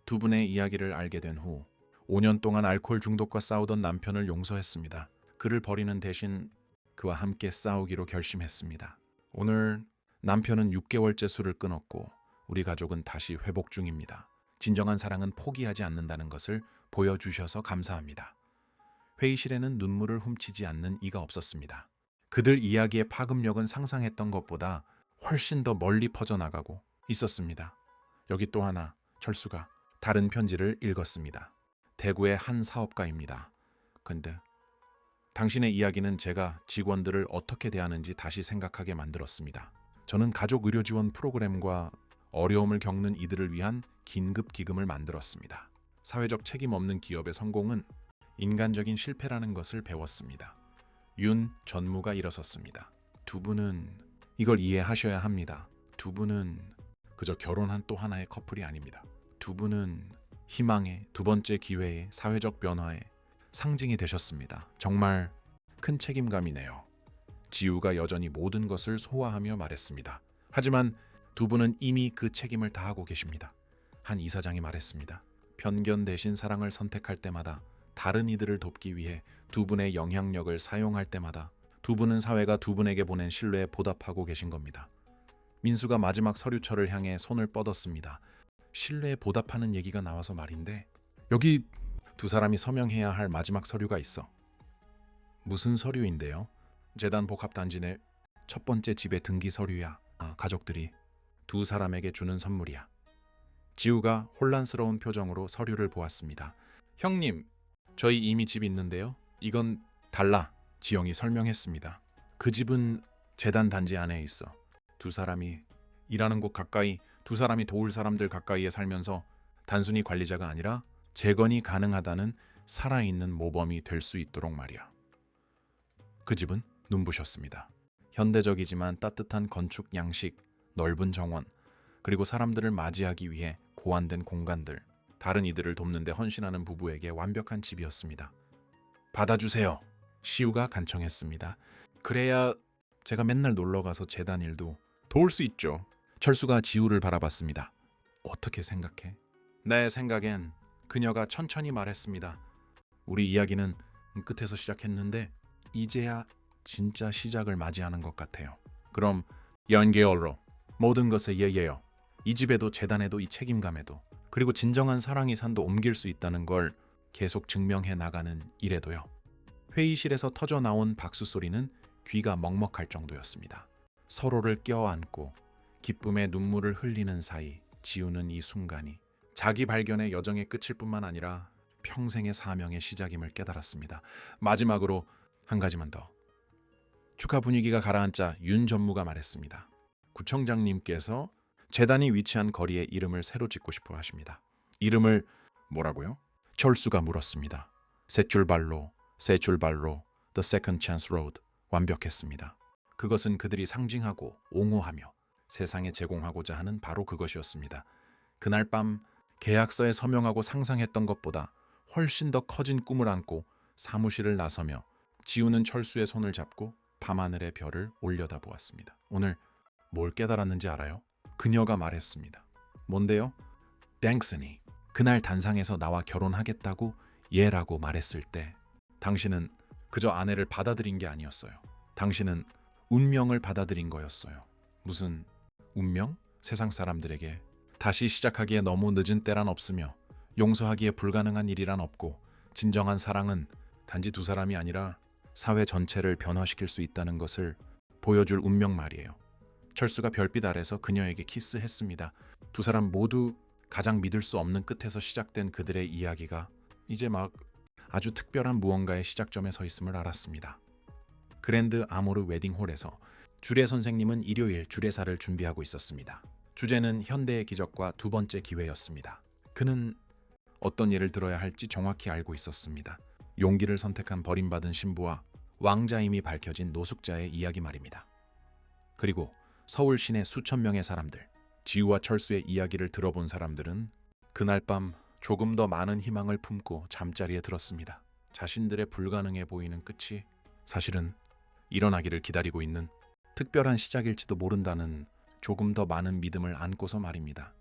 두 분의 이야기를 알게 된 후 5년 동안 알코올 중독과 싸우던 남편을 용서했습니다. 그를 버리는 대신 그와 함께 싸우기로 결심했습니다. 오늘 남편은 6개월째 술을 끊었고 우리 가족은 다시 회복 중입니다. 진정한 사랑은 포기하지 않는다는 것을 보여주셔서 감사합니다. 회의실에는 눈물을 훔치지 않는 이가 없었습니다. 그들 이야기의 파급력은 상상했던 것보다 훨씬 더 멀리 퍼져나가고 있었습니다. 여기 또 하나, 철수가 다른 편지를 읽었습니다. 대구의 한 사업가입니다. 근데 당신의 이야기는 제가 직원들을 어떻게 대하는지 다시 생각하게 만들었습니다. 저는 가족 의료 지원 프로그램과 어려움을 겪는 이들을 위한 긴급 기금을 만들었습니다. 사회적 책임 없는 기업의 성공은 인간적인 실패라는 것을 배웠습니다. 윤 전무가 일어섰습니다. 두 분은 이걸 이해하셔야 합니다. 두 분은 그저 결혼한 또 하나의 커플이 아닙니다. 두 분은 희망의 두 번째 기회의 사회적 변화의 상징이 되셨습니다. 정말 큰 책임감이네요. 지우가 여전히 모든 것을 소화하며 말했습니다. 하지만 두 분은 이미 그 책임을 다하고 계십니다. 한 이사장이 말했습니다. 편견 대신 사랑을 선택할 때마다, 다른 이들을 돕기 위해 두 분의 영향력을 사용할 때마다 두 분은 사회가 두 분에게 보낸 신뢰에 보답하고 계신 겁니다. 민수가 마지막 서류철을 향해 손을 뻗었습니다. 신뢰에 보답하는 얘기가 나와서 말인데, 여기 두 사람이 서명해야 할 마지막 서류가 있어. 무슨 서류인데요? 재단 복합단지 내 첫 번째 집의 등기 서류야. 가족들이 두 사람에게 주는 선물이야. 지우가 혼란스러운 표정으로 서류를 보았습니다. 형님, 저희 이미 집 있는데요. 이건 달라. 지영이 설명했습니다. 그 집은 재단 단지 안에 있어. 두 사람이 일하는 곳 가까이, 두 사람이 도울 사람들 가까이에 살면서 단순히 관리자가 아니라 재건이 가능하다는 살아있는 모범이 될 수 있도록 말이야. 그 집은 눈부셨습니다. 현대적이지만 따뜻한 건축 양식, 넓은 정원, 그리고 사람들을 맞이하기 위해 고안된 공간들, 다른 이들을 돕는 데 헌신하는 부부에게 완벽한 집이었습니다. 받아주세요. 시우가 간청했습니다. 그래야 제가 맨날 놀러가서 재단 일도 도울 수 있죠. 철수가 지우를 바라봤습니다. 어떻게 생각해? 내 생각엔 그녀가 천천히 말했습니다. 우리 이야기는 끝에서 시작했는데 이제야 진짜 시작을 맞이하는 것 같아요. 그럼 연계어로 모든 것에 예예요. 이 집에도 재단에도 이 책임감에도, 그리고 진정한 사랑이 산도 옮길 수 있다는 걸 계속 증명해 나가는 일에도요. 회의실에서 터져 나온 박수 소리는 귀가 먹먹할 정도였습니다. 서로를 껴안고 기쁨의 눈물을 흘리는 사이 지우는 이 순간이 자기 발견의 여정의 끝일 뿐만 아니라 평생의 사명의 시작임을 깨달았습니다. 마지막으로 한 가지만 더. 축하 분위기가 가라앉자 윤 전무가 말했습니다. 구청장님께서 재단이 위치한 거리에 이름을 새로 짓고 싶어 하십니다. 이름을 뭐라고요? 철수가 물었습니다. 새 출발로 The Second Chance Road. 완벽했습니다. 그것은 그들이 상징하고 옹호하며 세상에 제공하고자 하는 바로 그것이었습니다. 그날 밤 계약서에 서명하고 상상했던 것보다 훨씬 더 커진 꿈을 안고 사무실을 나서며 지우는 철수의 손을 잡고 밤하늘의 별을 올려다보았습니다. 오늘 뭘 깨달았는지 알아요? 그녀가 말했습니다. 뭔데요? 땡스니, 그날 단상에서 나와 결혼하겠다고 예라고 말했을 때 당신은 그저 아내를 받아들인 게 아니었어요. 당신은 운명을 받아들인 거였어요. 무슨 운명? 세상 사람들에게 다시 시작하기에 너무 늦은 때란 없으며 용서하기에 불가능한 일이란 없고, 진정한 사랑은 단지 두 사람이 아니라 사회 전체를 변화시킬 수 있다는 것을 보여줄 운명 말이에요. 철수가 별빛 아래서 그녀에게 키스했습니다. 두 사람 모두 가장 믿을 수 없는 끝에서 시작된 그들의 이야기가 이제 막 아주 특별한 무언가의 시작점에 서 있음을 알았습니다. 그랜드 아모르 웨딩홀에서 주례 선생님은 일요일 주례사를 준비하고 있었습니다. 주제는 현대의 기적과 두 번째 기회였습니다. 그는 어떤 예를 들어야 할지 정확히 알고 있었습니다. 용기를 선택한 버림받은 신부와 왕자임이 밝혀진 노숙자의 이야기 말입니다. 그리고 서울 시내 수천 명의 사람들, 지우와 철수의 이야기를 들어본 사람들은 그날 밤 조금 더 많은 희망을 품고 잠자리에 들었습니다. 자신들의 불가능해 보이는 끝이 사실은 일어나기를 기다리고 있는 특별한 시작일지도 모른다는 조금 더 많은 믿음을 안고서 말입니다.